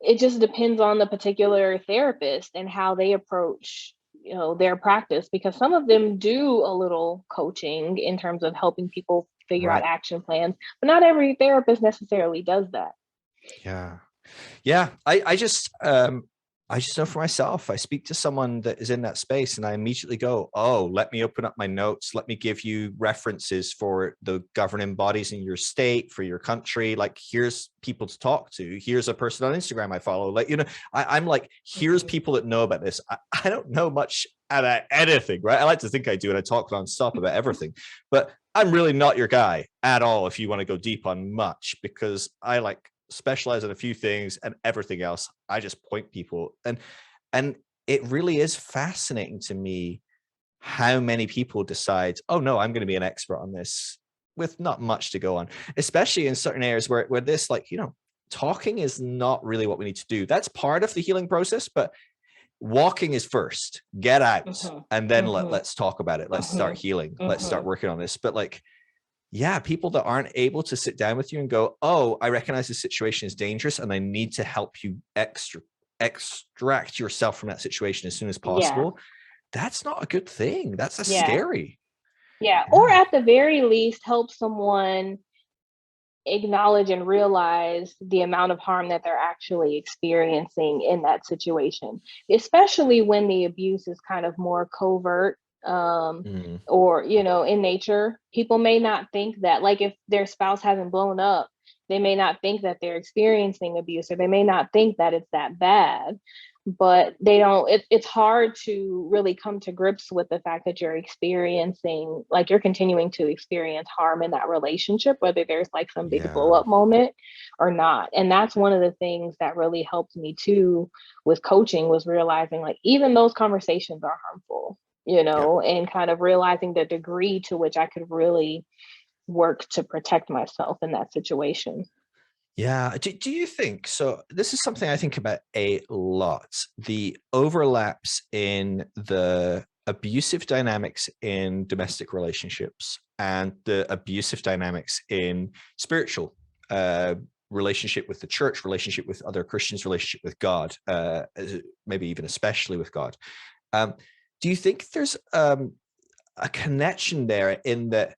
it just depends on the particular therapist and how they approach their practice because some of them do a little coaching in terms of helping people figure out Right. action plans, but not every therapist necessarily does that. Yeah. Yeah. I just know for myself, I speak to someone that is in that space and I immediately go, oh, let me open up my notes. Let me give you references for the governing bodies in your state, for your country. Like, here's people to talk to. Here's a person on Instagram I follow. Like, I'm like, here's Mhm. people that know about this. I don't know much about anything, right? I like to think I do, and I talk nonstop about everything, but I'm really not your guy at all if you want to go deep on much, because I like specialize in a few things and everything else I just point people. And it really is fascinating to me how many people decide, oh no, I'm going to be an expert on this with not much to go on, especially in certain areas where this, like, talking is not really what we need to do. That's part of the healing process, but walking is first. Get out, Mhm. and then Mhm. let's talk about it. Let's start Mhm. healing. Let's start Mhm. working on this. But like, yeah, people that aren't able to sit down with you and go, oh, I recognize this situation is dangerous and I need to help you extract yourself from that situation as soon as Yeah. possible. That's not a good thing. That's a Yeah. scary. Yeah. Or Yeah. at the very least, help someone acknowledge and realize the amount of harm that they're actually experiencing in that situation, especially when the abuse is kind of more covert, Mm, or in nature. People may not think that like if their spouse hasn't blown up They may not think that they're experiencing abuse, or they may not think that it's that bad, but they don't, it's hard to really come to grips with the fact that you're experiencing, like you're continuing to experience harm in that relationship, whether there's like some big blow Yeah. up moment or not. And that's one of the things that really helped me too with coaching, was realizing like even those conversations are harmful, Yeah. and kind of realizing the degree to which I could really work to protect myself in that situation. Yeah. Do you think so? This is something I think about a lot, the overlaps in the abusive dynamics in domestic relationships and the abusive dynamics in spiritual relationship with the church, relationship with other Christians, relationship with God, maybe even especially with God. Um, do you think there's a connection there in that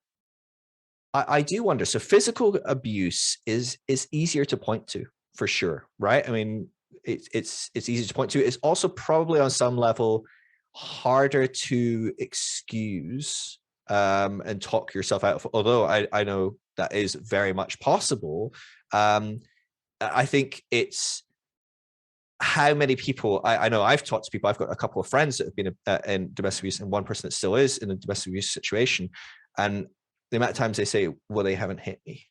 I do wonder. So physical abuse is easier to point to for sure, right? I mean, it's easy to point to. It's also probably on some level harder to excuse and talk yourself out of. Although I know that is very much possible. Um, I think it's how many people I know. I've talked to people. I've got a couple of friends that have been in domestic abuse, and one person that still is in a domestic abuse situation, and the amount of times they say, well, they haven't hit me.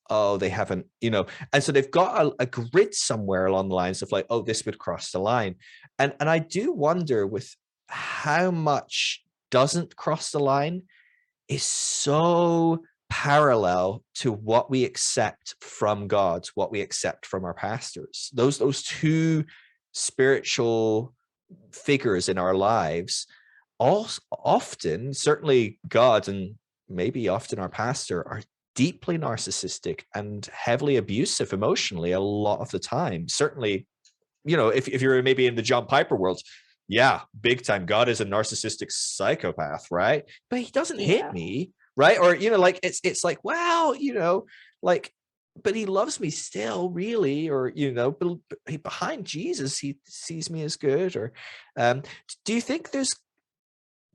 Oh, they haven't, and so they've got a grid somewhere along the lines of like, oh, this would cross the line. And I do wonder with how much doesn't cross the line is so parallel to what we accept from God, what we accept from our pastors. Those two spiritual figures in our lives, all often, certainly God and maybe often our pastor, are deeply narcissistic and heavily abusive emotionally a lot of the time. Certainly, if you're maybe in the John Piper world, yeah, big time. God is a narcissistic psychopath, right? But he doesn't hit Yeah. me, right? Or like it's like, wow, like, but he loves me still, really, or but behind Jesus, he sees me as good. Or do you think there's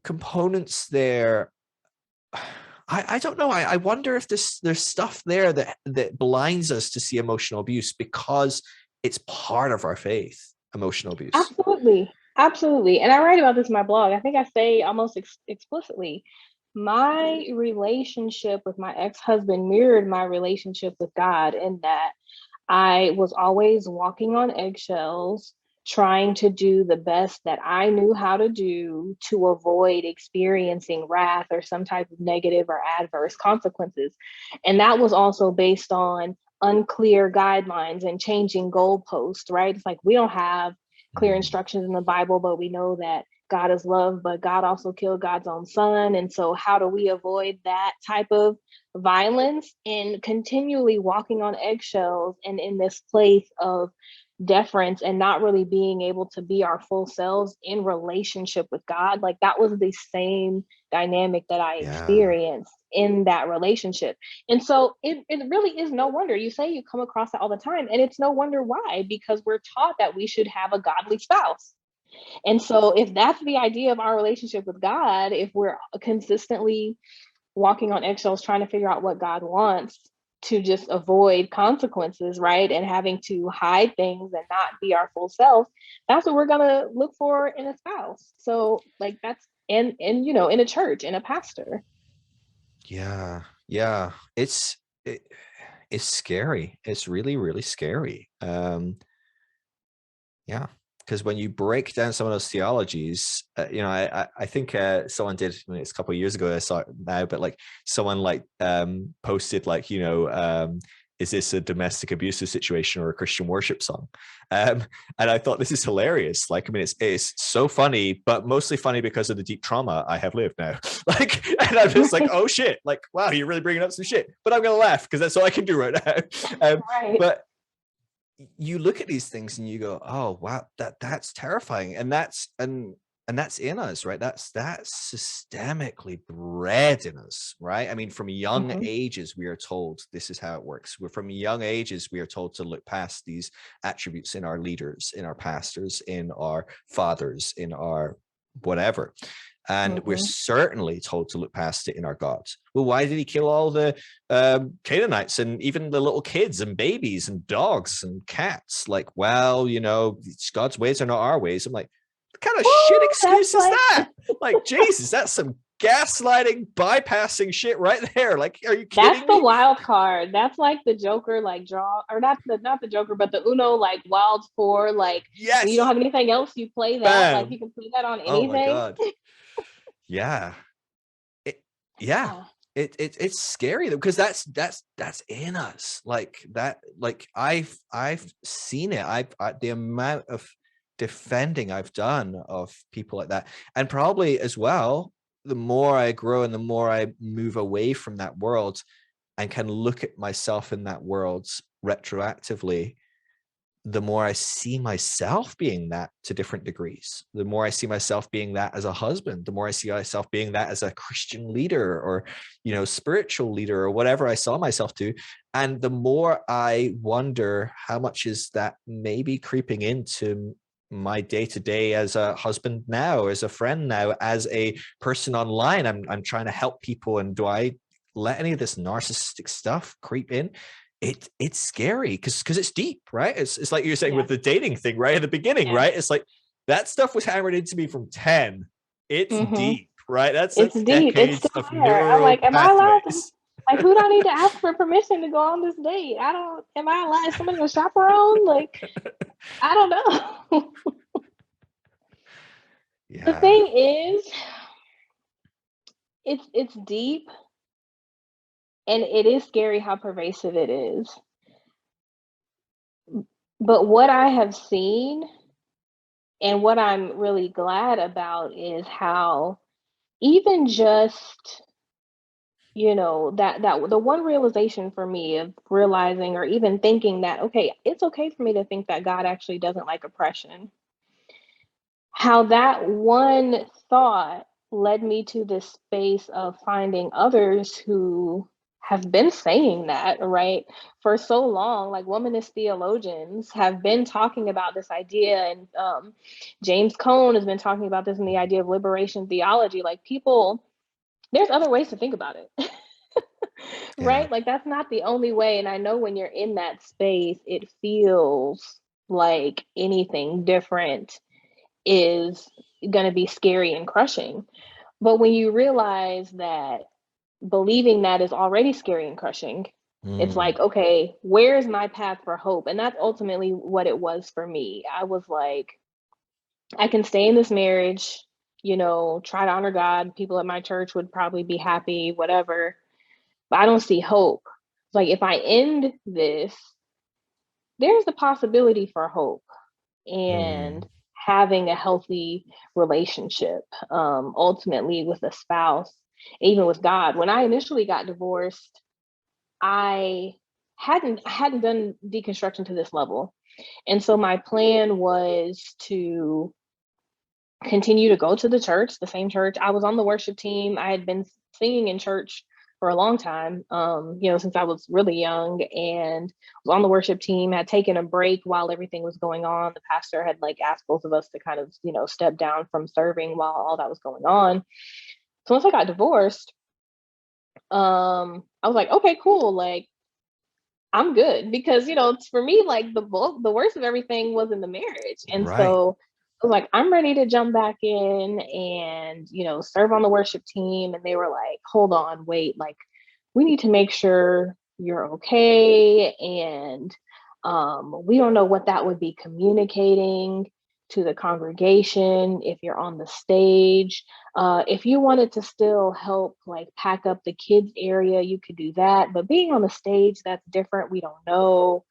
components there? I don't know. I wonder if there's stuff there that blinds us to see emotional abuse because it's part of our faith, emotional abuse. Absolutely. Absolutely. And I write about this in my blog. I think I say almost explicitly, my relationship with my ex-husband mirrored my relationship with God, in that I was always walking on eggshells, trying to do the best that I knew how to do to avoid experiencing wrath or some type of negative or adverse consequences. And that was also based on unclear guidelines and changing goalposts, right? It's like we don't have clear Mm. instructions in the Bible, but we know that God is love, but God also killed God's own son. And so, how do we avoid that type of violence? And continually walking on eggshells and in this place of deference and not really being able to be our full selves in relationship with God. Like that was the same dynamic that I Yeah. experienced in that relationship. And so it really is no wonder. You say you come across that all the time, and it's no wonder why, because we're taught that we should have a godly spouse. And so if that's the idea of our relationship with God, if we're consistently walking on eggshells trying to figure out what God wants to just avoid consequences, right? And having to hide things and not be our full self, that's what we're gonna look for in a spouse. So like that's in a church, in a pastor. Yeah. Yeah. It's scary. It's really, really scary. Yeah, because when you break down some of those theologies, I think someone did. I mean, it's a couple of years ago. I saw it now, but like someone like posted like is this a domestic abusive situation or a Christian worship song? And I thought this is hilarious. Like, I mean, it's so funny, but mostly funny because of the deep trauma I have lived now. Like, and I'm just like, oh shit, like wow, you're really bringing up some shit. But I'm gonna laugh because that's all I can do right now. Right. But you look at these things and you go, oh wow, that's terrifying. And that's in us, right? That's systemically bred in us, right? I mean, from young Mhm. ages we are told this is how it works. We're from young ages we are told to look past these attributes in our leaders, in our pastors, in our fathers, in our whatever. And we're Mm-hmm. certainly told to look past it in our gods. Well, why did he kill all the Canaanites and even the little kids and babies and dogs and cats? Like, well, God's ways are not our ways. I'm like, what kind of shit Ooh, that's excuse is like that? Like, Jesus, that's some gaslighting, bypassing shit right there. Like, are you that's kidding the me? wild card. That's like the Joker, like draw, or not the Joker, but the Uno like wild four. Like when you don't Yes, have anything else, you play that. Like bam. you can play that on Oh my anything. God. Yeah. It, yeah. Yeah. It's scary though, because that's in us, like that. Like I've seen it. The amount of defending I've done of people like that, and probably as well, the more I grow and the more I move away from that world and can look at myself in that world retroactively, the more I see myself being that to different degrees, the more I see myself being that as a husband, the more I see myself being that as a Christian leader or, spiritual leader or whatever I saw myself to. And the more I wonder how much is that maybe creeping into my day to day as a husband now, as a friend now, as a person online. I'm trying to help people. And do I let any of this narcissistic stuff creep in? It's scary because it's deep, right? It's like you're saying Yeah. with the dating thing, right? At the beginning, Yeah. right? It's like that stuff was hammered into me from 10. It's Mm-hmm. deep, right? That's It's deep. It's decades still of there. I'm neural like, am I allowed to? pathways. Like, who do I need to ask for permission to go on this date? I don't. Am I allowed? Is somebody gonna chaperone? Like, I don't know. The Yeah. thing is, it's deep, and it is scary how pervasive it is. But what I have seen and what I'm really glad about is how even just that the one realization for me of realizing or even thinking that okay, it's okay for me to think that God actually doesn't like oppression. How that one thought led me to this space of finding others who have been saying that, right? For so long, like womanist theologians have been talking about this idea, and James Cone has been talking about this in the idea of liberation theology. Like, people, there's other ways to think about it. Yeah. Right? Like, that's not the only way. And I know when you're in that space, it feels like anything different is going to be scary and crushing. But when you realize that believing that is already scary and crushing, it's Mm. like, okay, where's my path for hope? And that's ultimately what it was for me. I was like, I can stay in this marriage, try to honor God. People at my church would probably be happy, whatever. But I don't see hope. Like, if I end this, there's the possibility for hope and Mm. having a healthy relationship, ultimately with a spouse, even with God. When I initially got divorced, I hadn't done deconstruction to this level. And so my plan was to continue to go to the church, the same church. I was on the worship team. I had been singing in church for a long time, since I was really young, and was on the worship team, had taken a break while everything was going on. The pastor had like asked both of us to kind of, step down from serving while all that was going on. So once I got divorced, I was like, okay, cool. Like, I'm good because for me, like the worst of everything was in the marriage, and Right. so I was like, I'm ready to jump back in and serve on the worship team. And they were like, hold on, wait, like we need to make sure you're okay, and we don't know what that would be communicating to the congregation if you're on the stage. If you wanted to still help like pack up the kids area, you could do that. But being on the stage, that's different. We don't know.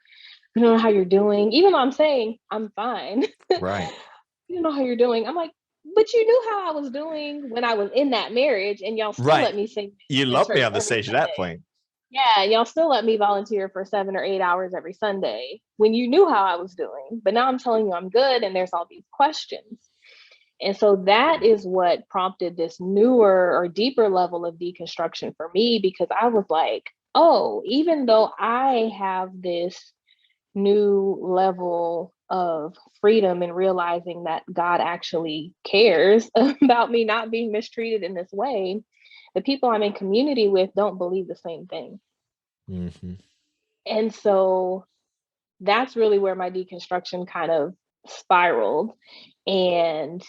We don't know how you're doing. Even though I'm saying I'm fine. Right. You don't know how you're doing. I'm like, but you knew how I was doing when I was in that marriage, and y'all still Right. let me sing You in love me church on the every stage at that Sunday. point. Yeah, y'all still let me volunteer for 7 or 8 hours every Sunday when you knew how I was doing. But now I'm telling you I'm good, and there's all these questions. And so that is what prompted this newer or deeper level of deconstruction for me, because I was like, oh, even though I have this new level of freedom and realizing that God actually cares about me not being mistreated in this way, the people I'm in community with don't believe the same thing. Hmm. And so that's really where my deconstruction kind of spiraled. And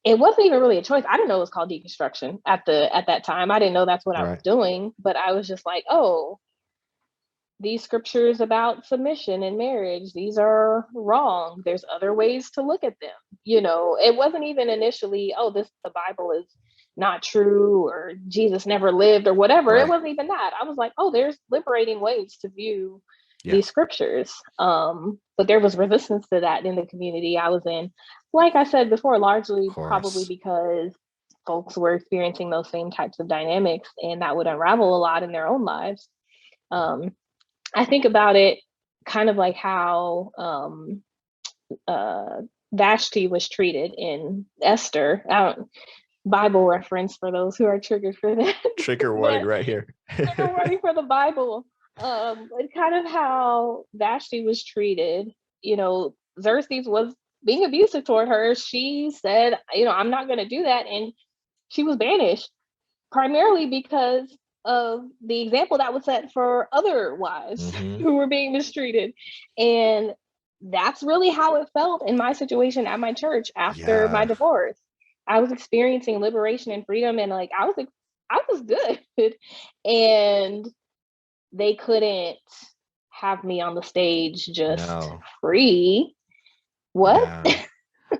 it wasn't even really a choice. I didn't know it was called deconstruction at that time. I didn't know that's what I was Right. doing, but I was just like, oh, these scriptures about submission and marriage, these are wrong. There's other ways to look at them. It wasn't even initially, oh, the Bible is not true or Jesus never lived or whatever. It Right. wasn't even that. I was like, oh, there's liberating ways to view Yeah. these scriptures. But there was resistance to that in the community I was in. Like I said before, Of largely probably course. because folks were experiencing those same types of dynamics and that would unravel a lot in their own lives. Um, I think about it kind of like how uh, Vashti was treated in Esther. Bible reference for those who are triggered for that. Trigger warning But right here. trigger warning for the Bible. It's kind of how Vashti was treated. Xerxes was being abusive toward her. She said, I'm not going to do that. And she was banished primarily because of the example that was set for other wives Hmm. who were being mistreated. And that's really how it felt in my situation at my church after my Yeah. divorce. I was experiencing liberation and freedom and like I was good. And they couldn't have me on the stage just No. free. What? Yeah.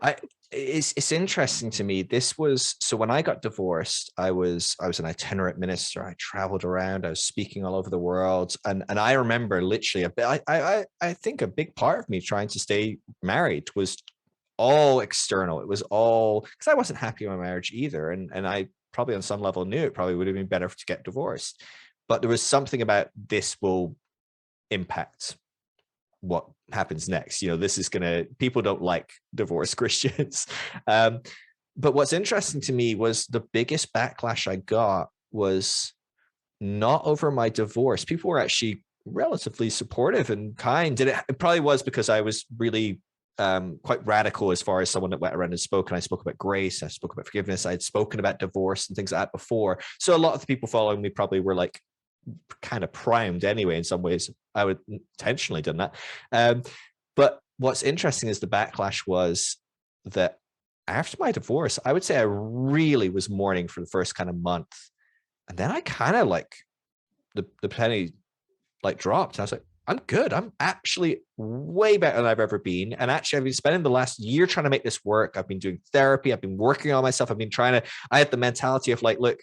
I it's interesting to me. This was so when I got divorced, I was an itinerant minister. I traveled around, I was speaking all over the world. And I remember literally a bit I think a big part of me trying to stay married was all external. It was all because I wasn't happy in my marriage either. And I probably on some level knew it probably would have been better to get divorced. But there was something about this will impact what happens next. This is gonna people don't like divorced Christians. um, but what's interesting to me was the biggest backlash I got was not over my divorce. People were actually relatively supportive and kind, and it probably was because I was really quite radical as far as someone that went around and spoke. And I spoke about grace, I spoke about forgiveness, I had spoken about divorce and things like that before. So a lot of the people following me probably were like kind of primed anyway. In some ways I would intentionally done that. But what's interesting is the backlash was that after my divorce, I would say I really was mourning for the first kind of month, and then I kind of like the penny like dropped. I was like, I'm good. I'm actually way better than I've ever been. And actually, I've been spending the last year trying to make this work. I've been doing therapy. I've been working on myself. I've been trying to, I had the mentality of like, look,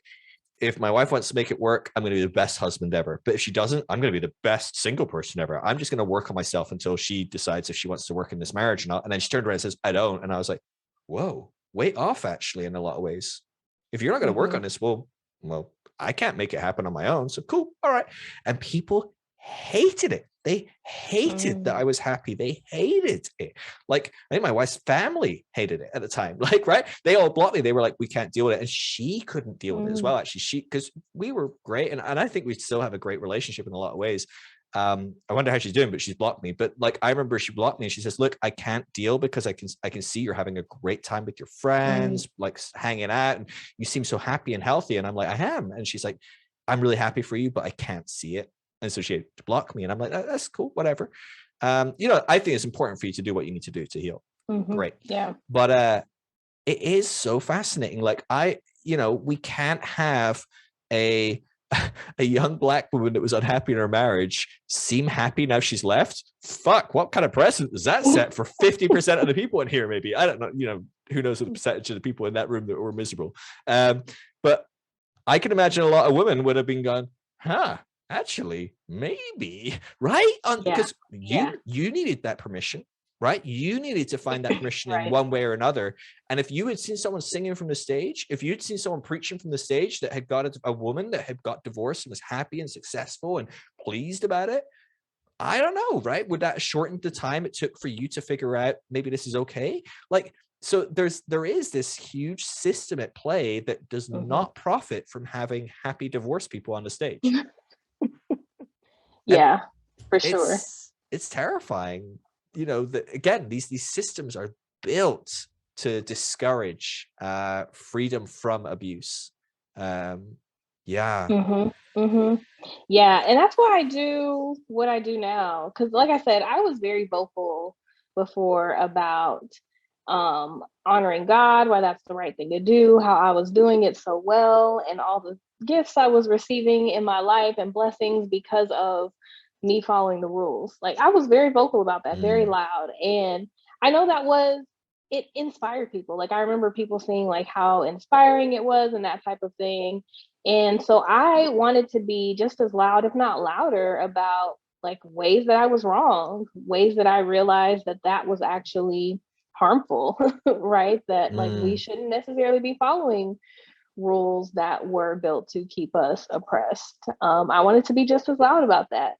if my wife wants to make it work, I'm going to be the best husband ever. But if she doesn't, I'm going to be the best single person ever. I'm just going to work on myself until she decides if she wants to work in this marriage or not. And then she turned around and says, I don't. And I was like, whoa, way off actually in a lot of ways. If you're not going to work Mm-hmm. on this, well, I can't make it happen on my own. So cool. All right. And people hated it. They hated that I Mm-hmm. was happy. They hated it. Like, I think my wife's family hated it at the time. Like, right? They all blocked me. They were like, we can't deal with it. And she couldn't deal with it as well. Actually, because we were great. And I think we still have a great relationship in a lot of ways. I wonder how she's doing, but she's blocked me. But like, I remember she blocked me and she says, look, I can't deal because I can see you're having a great time with your Mm-hmm. friends, like hanging out, and you seem so happy and healthy. And I'm like, I am. And she's like, I'm really happy for you, but I can't see it. And so she had to block me. And I'm like, that's cool, whatever. I think it's important for you to do what you need to do to heal. Mm-hmm. Great. Yeah. But it is so fascinating. Like we can't have a a young black woman that was unhappy in her marriage seem happy now she's left. Fuck, what kind of precedent does that set for 50% of the people in here? Maybe, I don't know, who knows what the percentage of the people in that room that were miserable. But I can imagine a lot of women would have been gone, actually, maybe, right? Yeah. Because you Yeah. you needed that permission, right? You needed to find that permission in Right. one way or another. And if you had seen someone singing from the stage, if you'd seen someone preaching from the stage that had got a woman that had got divorced and was happy and successful and pleased about it, I don't know, right? Would that shorten the time it took for you to figure out maybe this is okay? Like, so there is this huge system at play that does Mm-hmm. not profit from having happy divorced people on the stage. And Yeah, for it's sure. it's terrifying, you know, that again, these systems are built to discourage freedom from abuse. Yeah. Yeah, and that's why I do what I do now. Because, like I said, I was very vocal before about honoring God, why that's the right thing to do, how I was doing it so well, and all the gifts I was receiving in my life and blessings because of me following the rules. Like, I was very vocal about that, very Mm, loud. And I know it inspired people. Like, I remember people saying like how inspiring it was and that type of thing. And so I wanted to be just as loud, if not louder, about like ways that I was wrong, ways that I realized that that was actually harmful, right? That like we mm, shouldn't necessarily be following rules that were built to keep us oppressed. I wanted to be just as loud about that.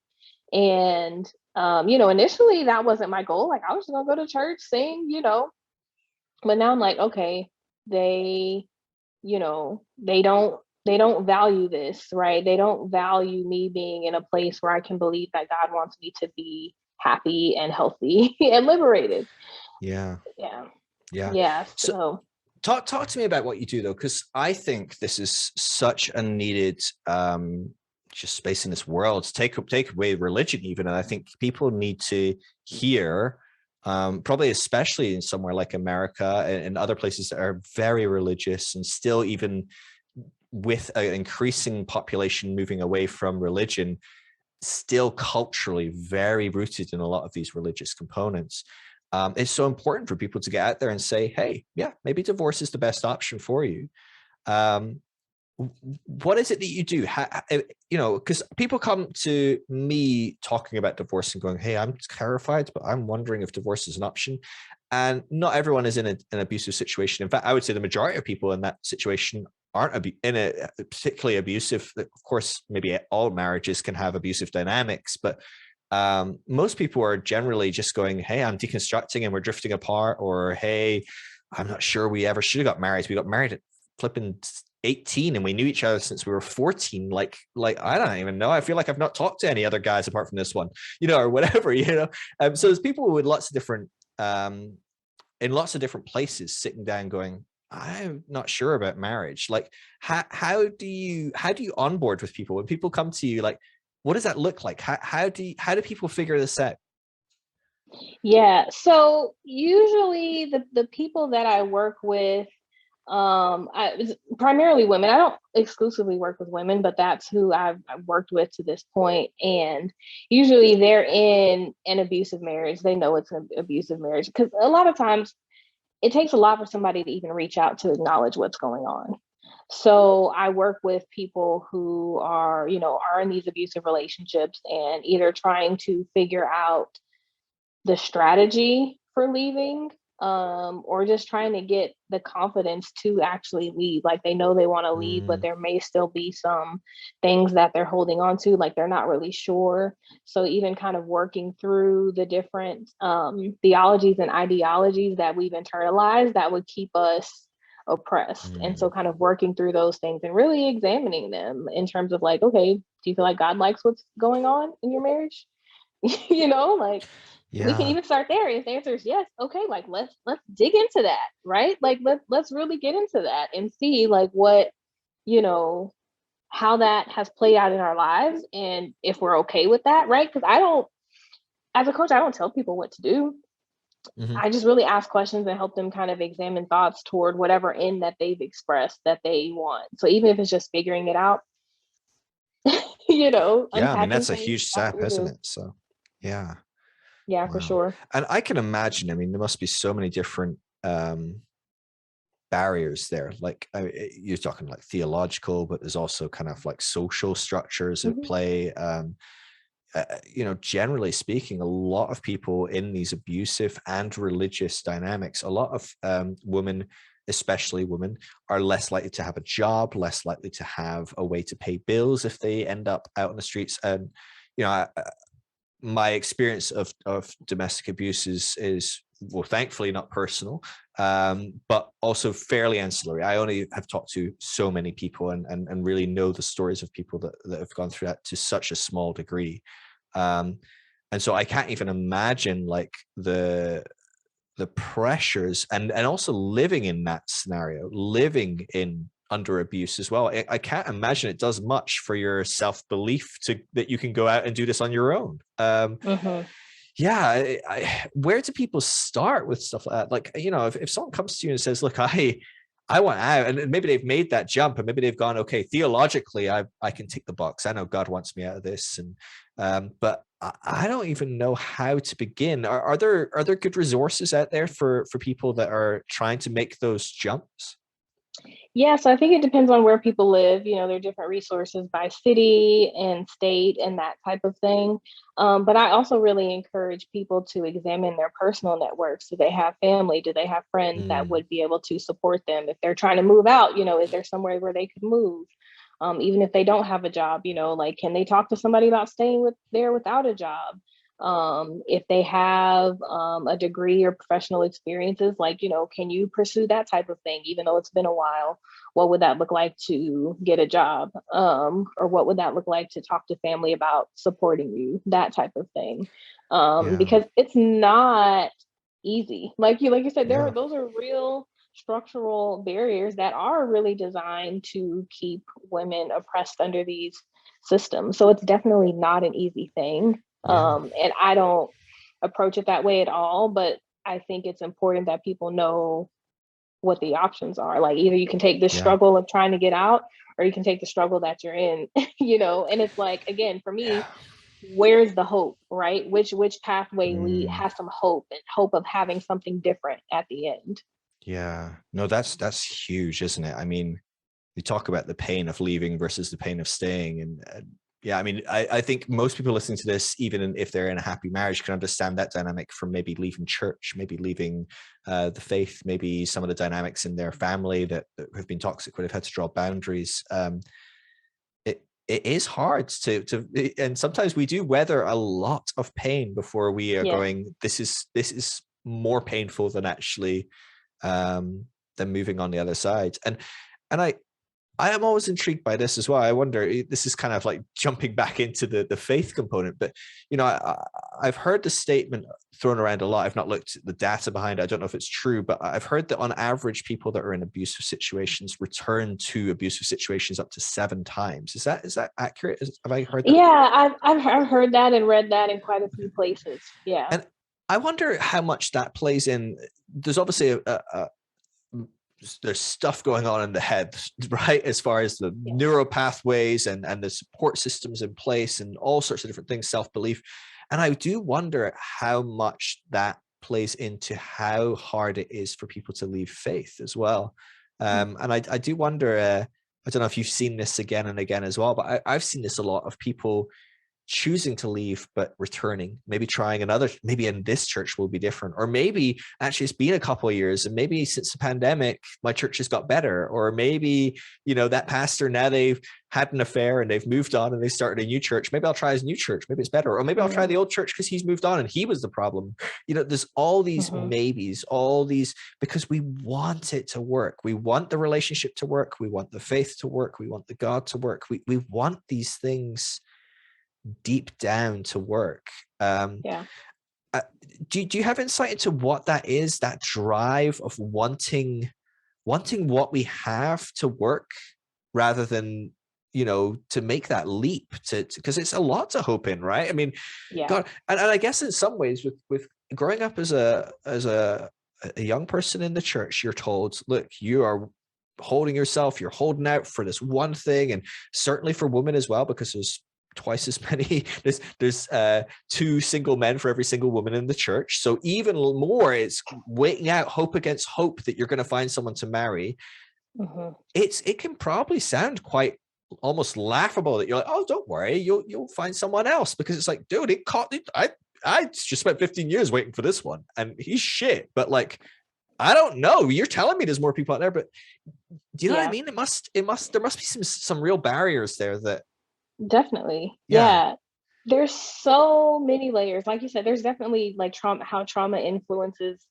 And, initially that wasn't my goal. Like, I was just gonna go to church, sing, but now I'm like, okay, they they don't value this, right? They don't value me being in a place where I can believe that God wants me to be happy and healthy and liberated. yeah. Yeah. Yeah. Yeah. So So talk to me about what you do though, because I think this is such a needed just space in this world. Take away religion even, and I think people need to hear, probably especially in somewhere like America and other places that are very religious and still even with an increasing population moving away from religion, still culturally very rooted in a lot of these religious components. It's so important for people to get out there and say, hey, yeah, maybe divorce is the best option for you. Um, what is it that you do? Because people come to me talking about divorce and going, hey, I'm terrified, but I'm wondering if divorce is an option. And not everyone is in an abusive situation. In fact, I would say the majority of people in that situation aren't in a particularly abusive. Of course, maybe all marriages can have abusive dynamics, but most people are generally just going, hey, I'm deconstructing and we're drifting apart, or hey, I'm not sure we ever should have got married. We got married at flipping 18 and we knew each other since we were 14. Like I don't even know, I feel like I've not talked to any other guys apart from this one, or whatever. So there's people with lots of different in lots of different places sitting down going, I'm not sure about marriage. Like how do you onboard with people when people come to you? Like, what does that look like? How do people figure this out? yeah. So usually the people that I work with, it's primarily women. I don't exclusively work with women, but that's who I've worked with to this point. And usually they're in an abusive marriage. They know it's an abusive marriage because a lot of times it takes a lot for somebody to even reach out to acknowledge what's going on. So I work with people who are in these abusive relationships and either trying to figure out the strategy for leaving, or just trying to get the confidence to actually leave. Like, they know they want to leave, but Mm, there may still be some things that they're holding on to, like they're not really sure. So even kind of working through the different theologies and ideologies that we've internalized that would keep us oppressed. And so mm. kind of working through those things and really examining them in terms of like, okay, do you feel like God likes what's going on in your marriage? Like, we can Yeah. even start there. If the answer is yes, okay, like let's dig into that, right? Like let's really get into that and see like what, you know, how that has played out in our lives and if we're okay with that, right? Because I don't, as a coach, I don't tell people what to do. Mhm. I just really ask questions and help them kind of examine thoughts toward whatever end that they've expressed that they want. So even if it's just figuring it out, Yeah, I mean, unpacking that's a things, huge that's what step, we isn't do. it? So yeah. Yeah, for Wow. sure. And I can imagine, I mean, there must be so many different barriers there. Like you're talking like theological, but there's also kind of like social structures at Mhm. play. Generally speaking, a lot of people in these abusive and religious dynamics, a lot of women, especially women, are less likely to have a job, less likely to have a way to pay bills if they end up out on the streets. And you know, my experience of domestic abuse is well, thankfully not personal, but also fairly ancillary. I only have talked to so many people and really know the stories of people that have gone through that to such a small degree. Um, And so I can't even imagine like the pressures and also living in that scenario, living in under abuse as well. I can't imagine it does much for your self-belief to that you can go out and do this on your own. Mhm. Yeah, where do people start with stuff like that? Like, you know, if someone comes to you and says, look, I want out, and maybe they've made that jump, and maybe they've gone, okay, theologically, I can tick the box. I know God wants me out of this, and but I don't even know how to begin. Are there good resources out there for people that are trying to make those jumps? Yeah, so I think it depends on where people live. You know, there are different resources by city and state and that type of thing. But I also really encourage people to examine their personal networks. Do they have family? Do they have friends that Mm, would be able to support them? If they're trying to move out, you know, is there somewhere where they could move? Even if they don't have a job, you know, like can they talk to somebody about staying there without a job? If they have a degree or professional experiences, like, you know, can you pursue that type of thing, even though it's been a while? What would that look like to get a job? Or what would that look like to talk to family about supporting you? That type of thing. yeah, Because it's not easy. Like you said, yeah, those are real structural barriers that are really designed to keep women oppressed under these systems. So it's definitely not an easy thing. yeah, And I don't approach it that way at all, but I think it's important that people know what the options are. Like either you can take this yeah, struggle of trying to get out, or you can take the struggle that you're in, you know. And it's like, again, for me, yeah. where's the hope, right? Which pathway Mm. has some hope, and hope of having something different at the end. Yeah, no, that's huge, isn't it? I mean, we talk about the pain of leaving versus the pain of staying, and yeah, I mean, I think most people listening to this, even if they're in a happy marriage, can understand that dynamic from maybe leaving church, maybe leaving the faith, maybe some of the dynamics in their family that have been toxic, where they've had to draw boundaries. It is hard and sometimes we do weather a lot of pain before we are Yeah. going, this is more painful than actually um, than moving on the other side. And I am always intrigued by this as well. I wonder, this is kind of like jumping back into the faith component, but you know, I've heard the statement thrown around a lot. I've not looked at the data behind it. I don't know if it's true, but I've heard that on average, people that are in abusive situations return to abusive situations up to 7 times. Is that accurate? Have I heard that? Yeah, I've heard that and read that in quite a few places. Yeah. And I wonder how much that plays in. There's obviously there's stuff going on in the head, right? As far as the Yeah. neural pathways and the support systems in place and all sorts of different things, self-belief. And I do wonder how much that plays into how hard it is for people to leave faith as well. And I do wonder, I don't know if you've seen this again and again as well, but I've seen this a lot of people choosing to leave but returning, maybe trying another, maybe in this church will be different, or maybe actually it's been a couple of years and maybe since the pandemic my church has got better, or maybe you know that pastor, now they've had an affair and they've moved on and they started a new church, maybe I'll try his new church, maybe it's better, or maybe I'll try Mm-hmm. the old church because he's moved on and he was the problem. You know, there's all these Mm-hmm. maybes, all these, because we want it to work, we want the relationship to work, we want the faith to work, we want the God to work, we want these things deep down to work. Yeah. Uh, do you have insight into what that is? That drive of wanting what we have to work, rather than to make that leap to because it's a lot to hope in, right? I mean, Yeah. God, and I guess in some ways with growing up as a young person in the church, you're told, look, you are holding yourself, you're holding out for this one thing, and certainly for women as well, because there's twice as many there's two single men for every single woman in the church, so even more it's waiting out hope against hope that you're going to find someone to marry. Mm-hmm. It can probably sound quite almost laughable that you're like, oh, don't worry, you'll find someone else, because it's like, dude, I just spent 15 years waiting for this one and he's shit, but like, I don't know, you're telling me there's more people out there, but do you know what I Yeah. mean? There must be some real barriers there that, Definitely. yeah. Yeah. There's so many layers. Like you said, there's definitely like trauma, how trauma influences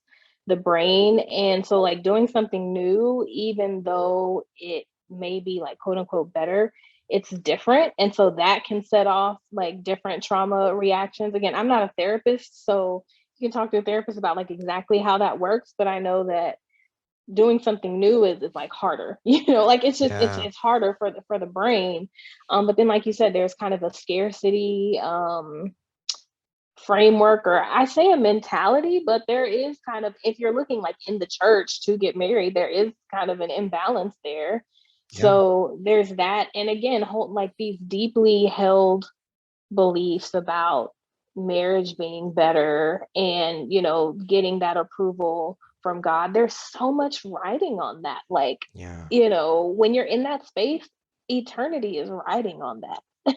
the brain. And so like doing something new, even though it may be like quote unquote better, it's different. And so that can set off like different trauma reactions. Again, I'm not a therapist, so you can talk to a therapist about like exactly how that works, but I know that doing something new is like harder, like it's just Yeah. it's harder for the brain. But then like you said, there's kind of a scarcity framework, or I say a mentality, but there is kind of, if you're looking like in the church to get married, there is kind of an imbalance there. Yeah. So there's that. And again, like these deeply held beliefs about marriage being better and, getting that approval from God. There's so much riding on that. Like, Yeah. when you're in that space, eternity is riding on that.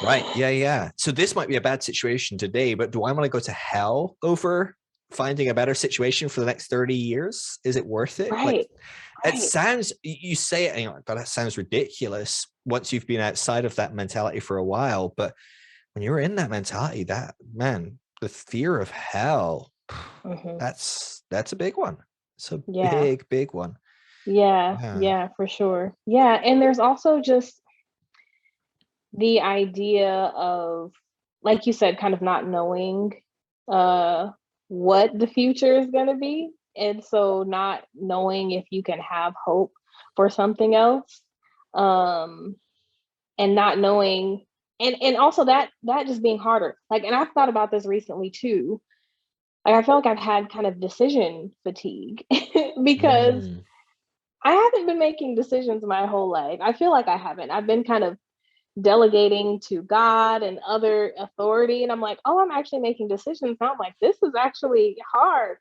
Right. Yeah. Yeah. So this might be a bad situation today, but do I want to go to hell over finding a better situation for the next 30 years? Is it worth it? Like, Right. it Right. sounds, you say it, and God, that sounds ridiculous once you've been outside of that mentality for a while. But when you're in that mentality, that, man, the fear of hell, Hmm. that's a big one. It's a Yeah. big, big one. Yeah. Yeah. Yeah, for sure. Yeah. And there's also just the idea of, like you said, kind of not knowing uh what the future is going to be, and so not knowing if you can have hope for something else, um and not knowing, and also that just being harder, like, and I've thought about this recently too. Like, I feel like I've had kind of decision fatigue because Mm. I haven't been making decisions my whole life. I feel like I haven't. I've been kind of delegating to God and other authority. And I'm like, oh, I'm actually making decisions. And I'm like, this is actually hard.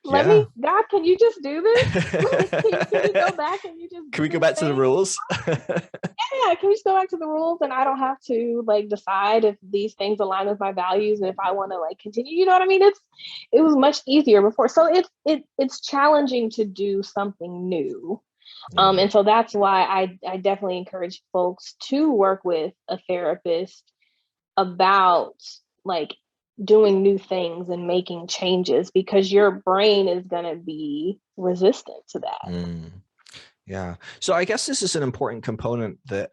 Yeah. God, can you just do this? Like, can you go back and you just Can do we go this back to the thing? rules? Yeah, can we just go back to the rules, and I don't have to like decide if these things align with my values and if I want to like continue. You know what I mean? It was much easier before. So it's challenging to do something new. Yeah. And so that's why I definitely encourage folks to work with a therapist about like doing new things and making changes, because your brain is going to be resistant to that. Mm. Yeah. So I guess this is an important component that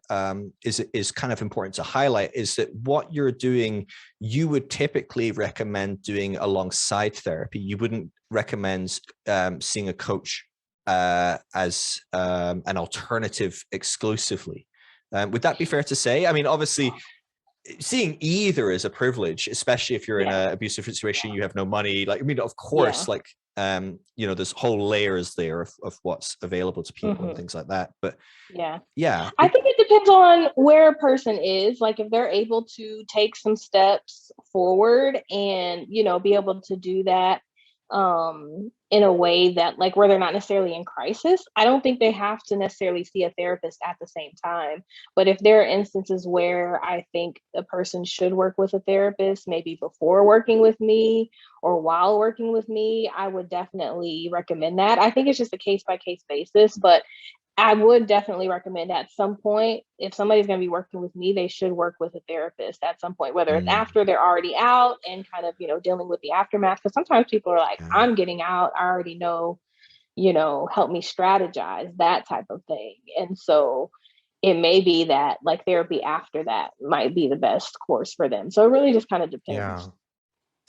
is kind of important to highlight, is that what you're doing, you would typically recommend doing alongside therapy. You wouldn't recommend seeing a coach as an alternative exclusively. Would that be fair to say? I mean, obviously, seeing either is a privilege, especially if you're in Yeah. an abusive situation, you have no money. Like, I mean, of Yeah. course, like, there's whole layers there of what's available to people and Hmm. things like that. But Yeah. yeah, I think it depends on where a person is. Like, if they're able to take some steps forward and, be able to do that in a way that, like, where they're not necessarily in crisis, I don't think they have to necessarily see a therapist at the same time. But if there are instances where I think a person should work with a therapist, maybe before working with me or while working with me, I would definitely recommend that. I think it's just a case by case basis, but I would definitely recommend at some point, if somebody's going to be working with me, they should work with a therapist at some point, whether it's mm, after they're already out and kind of, dealing with the aftermath. Because sometimes people are like, yeah, I'm getting out, I already know, help me strategize, that type of thing. And so it may be that like therapy after that might be the best course for them. So it really just kind of yeah. depends.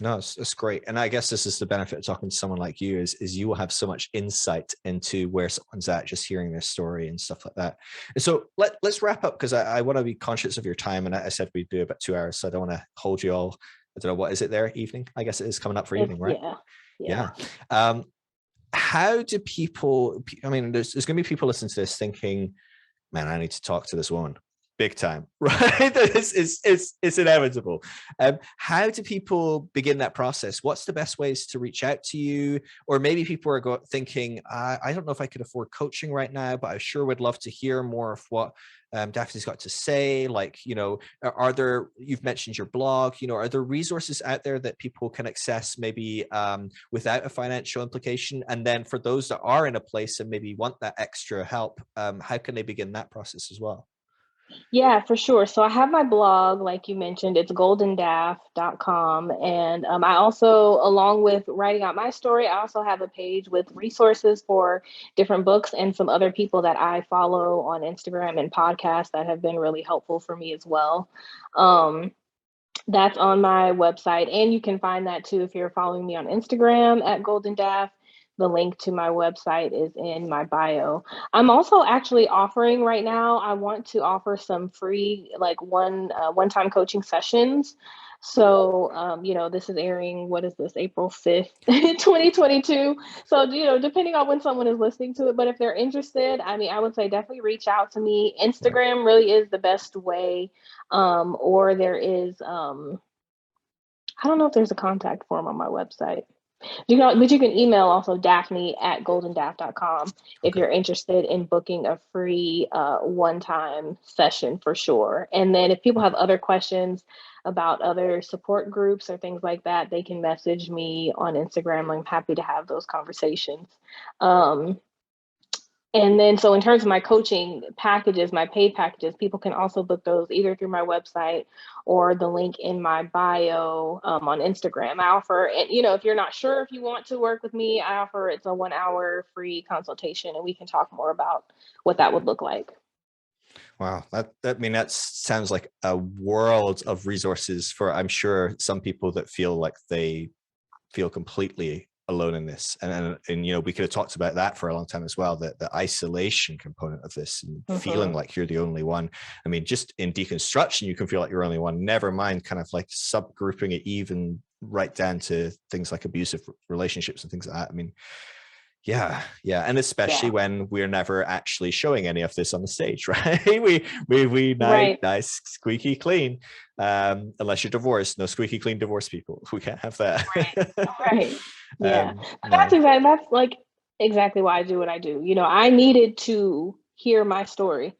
No, it's great. And I guess this is the benefit of talking to someone like you, is you will have so much insight into where someone's at, just hearing their story and stuff like that. And so let's wrap up, because I want to be conscious of your time. And I said we'd do about 2 hours, so I don't want to hold you all. I don't know, what is it there? Evening? I guess it is coming up for It's, evening, right? yeah. Yeah. Yeah. Um, how do people, I mean, there's going to be people listening to this thinking, man, I need to talk to this woman big time, right? It's inevitable. How do people begin that process? What's the best ways to reach out to you? Or maybe people are thinking, I don't know if I could afford coaching right now, but I sure would love to hear more of what Daphne's got to say. Like, are there, you've mentioned your blog, are there resources out there that people can access, maybe without a financial implication? And then for those that are in a place and maybe want that extra help, how can they begin that process as well? Yeah, for sure. So I have my blog, like you mentioned, it's goldendaff.com. And I also, along with writing out my story, I also have a page with resources for different books and some other people that I follow on Instagram and podcasts that have been really helpful for me as well. Um, that's on my website, and you can find that too if you're following me on Instagram at Golden Daff. The link to my website is in my bio. I'm also actually offering right now. I want to offer some free, like one-time coaching sessions. So, this is airing. What is this? April 5th, 2022. So, depending on when someone is listening to it, but if they're interested, I mean, I would say definitely reach out to me. Right. Instagram really is the best way, or there is, I don't know if there's a contact form on my website. But you can email also Daphne at goldendaff.com if Okay. you're interested in booking a free one-time session for sure. And then if people have other questions about other support groups or things like that, they can message me on Instagram. I'm happy to have those conversations. Um, and then, so in terms of my coaching packages, my paid packages, people can also book those either through my website or the link in my bio on Instagram. I offer, if you're not sure if you want to work with me, I offer it's a 1 hour free consultation, and we can talk more about what that would look like. Wow, I mean that sounds like a world of resources for, I'm sure, some people that feel like they feel completely alone in this. And we could have talked about that for a long time as well, the isolation component of this and feeling Mm-hmm. like you're the only one. I mean, just in deconstruction you can feel like you're only one, never mind kind of like subgrouping it even right down to things like abusive relationships and things like that. I mean, yeah, and especially Yeah. when we're never actually showing any of this on the stage, right? We Right. nice squeaky clean, unless you're divorced. No squeaky clean divorced people. We can't have that. Right. Yeah. But No. that's like exactly why I do what I do. I needed to hear my story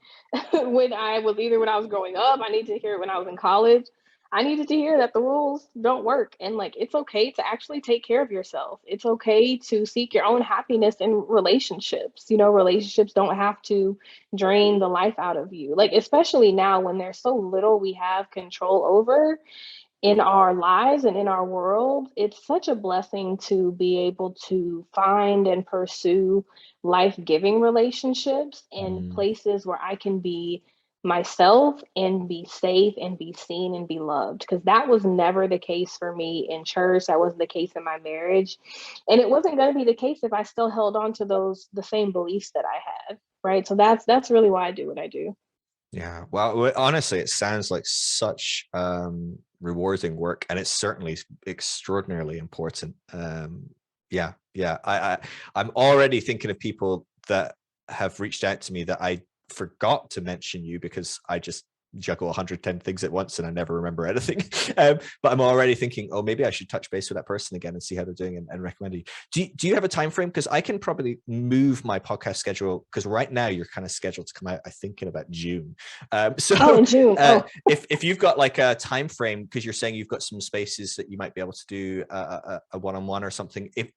when I was either when I was growing up, I needed to hear it when I was in college. I needed to hear that the rules don't work, and like it's okay to actually take care of yourself. It's okay to seek your own happiness in relationships. Relationships don't have to drain the life out of you. Like especially now when there's so little we have control over in our lives and in our world, it's such a blessing to be able to find and pursue life giving relationships in Mm, places where I can be myself and be safe and be seen and be loved. Because that was never the case for me in church. That wasn't the case in my marriage. And it wasn't going to be the case if I still held on to the same beliefs that I had. Right. So that's really why I do what I do. yeah. Well, honestly, it sounds like such rewarding work, and it's certainly extraordinarily important. Yeah. I'm already thinking of people that have reached out to me that I forgot to mention you because I just juggle 110 things at once and I never remember anything. But I'm already thinking, oh, maybe I should touch base with that person again and see how they're doing and recommend you. Do you have a time frame? Because I can probably move my podcast schedule, because right now you're kind of scheduled to come out, I think, in about June. Oh, So in June. Oh, if you've got like a time frame, because you're saying you've got some spaces that you might be able to do a one-on-one or something, if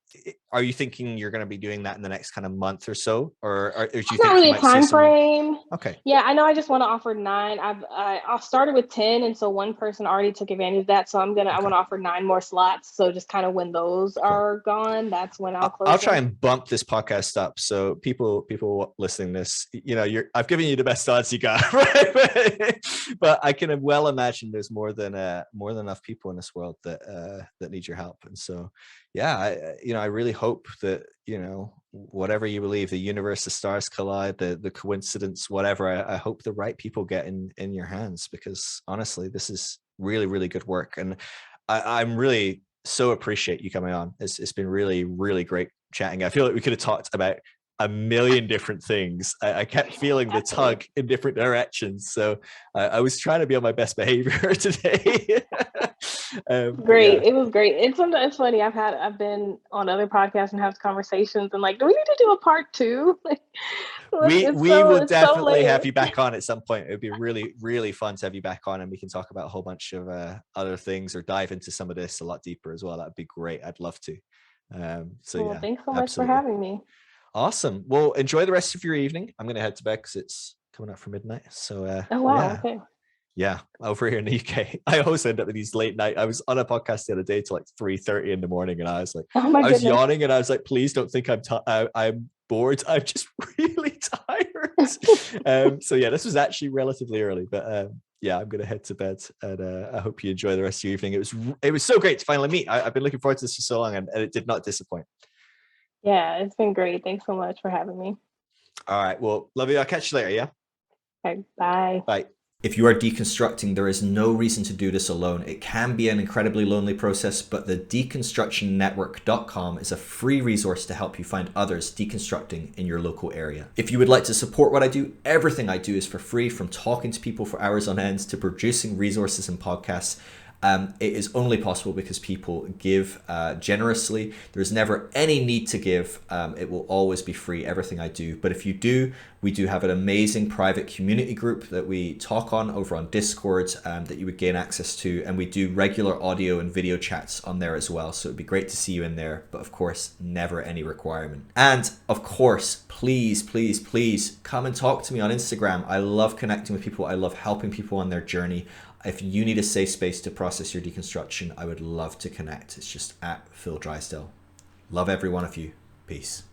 are you thinking you're going to be doing that in the next kind of month or so, or do you it's not think you really a might see time some? frame. Okay. Yeah, I know. I just want to offer 9. I started with 10, and so one person already took advantage of that. So I Okay, want to offer 9 more slots. So just kind of when those cool. are gone, that's when I'll I'll close try them. and bump this podcast up so people listening to this, I've given you the best odds you got, right? But I can well imagine there's more than enough people in this world that need your help. And so yeah, I really hope that whatever you believe, the universe, the stars collide, the coincidence, whatever, I hope the right people get in your hands, because honestly this is really, really good work. And I'm really so appreciate you coming on. It's been really, really great chatting. I feel like we could have talked about a million different things. I kept feeling the Absolutely. tug in different directions. So I was trying to be on my best behavior today. But Great. yeah, It was great. It's sometimes funny. I've been on other podcasts and have conversations and like, do we need to do a part two? Like, we will it's so definitely have layered. you back on at some point. It would be really, really fun to have you back on, and we can talk about a whole bunch of other things or dive into some of this a lot deeper as well. That'd be great. I'd love to. So Well, yeah, thanks so much for absolutely. having me. Awesome. Well, enjoy the rest of your evening. I'm going to head to bed because it's coming up for midnight. So Oh wow, yeah. okay. Yeah, over here in the UK, I always end up with these late night. I was on a podcast the other day till like 3:30 in the morning, and I was like, Oh my I was goodness. yawning, and I was like, please don't think I'm bored. I'm just really tired. So yeah, this was actually relatively early, but yeah, I'm gonna head to bed, and I hope you enjoy the rest of your evening. It was so great to finally meet. I've been looking forward to this for so long, and it did not disappoint. Yeah, it's been great. Thanks so much for having me. All right, well, love you. I'll catch you later. Yeah, Okay, bye. bye. If you are deconstructing, there is no reason to do this alone. It can be an incredibly lonely process, but the deconstructionnetwork.com is a free resource to help you find others deconstructing in your local area. If you would like to support what I do, everything I do is for free, from talking to people for hours on end to producing resources and podcasts. It is only possible because people give generously. There's never any need to give. It will always be free, everything I do. But if you do, we do have an amazing private community group that we talk on over on Discord that you would gain access to. And we do regular audio and video chats on there as well. So it'd be great to see you in there. But of course, never any requirement. And of course, please, please, please come and talk to me on Instagram. I love connecting with people. I love helping people on their journey. If you need a safe space to process your deconstruction, I would love to connect. It's just at Phil Drysdale. Love every one of you. Peace.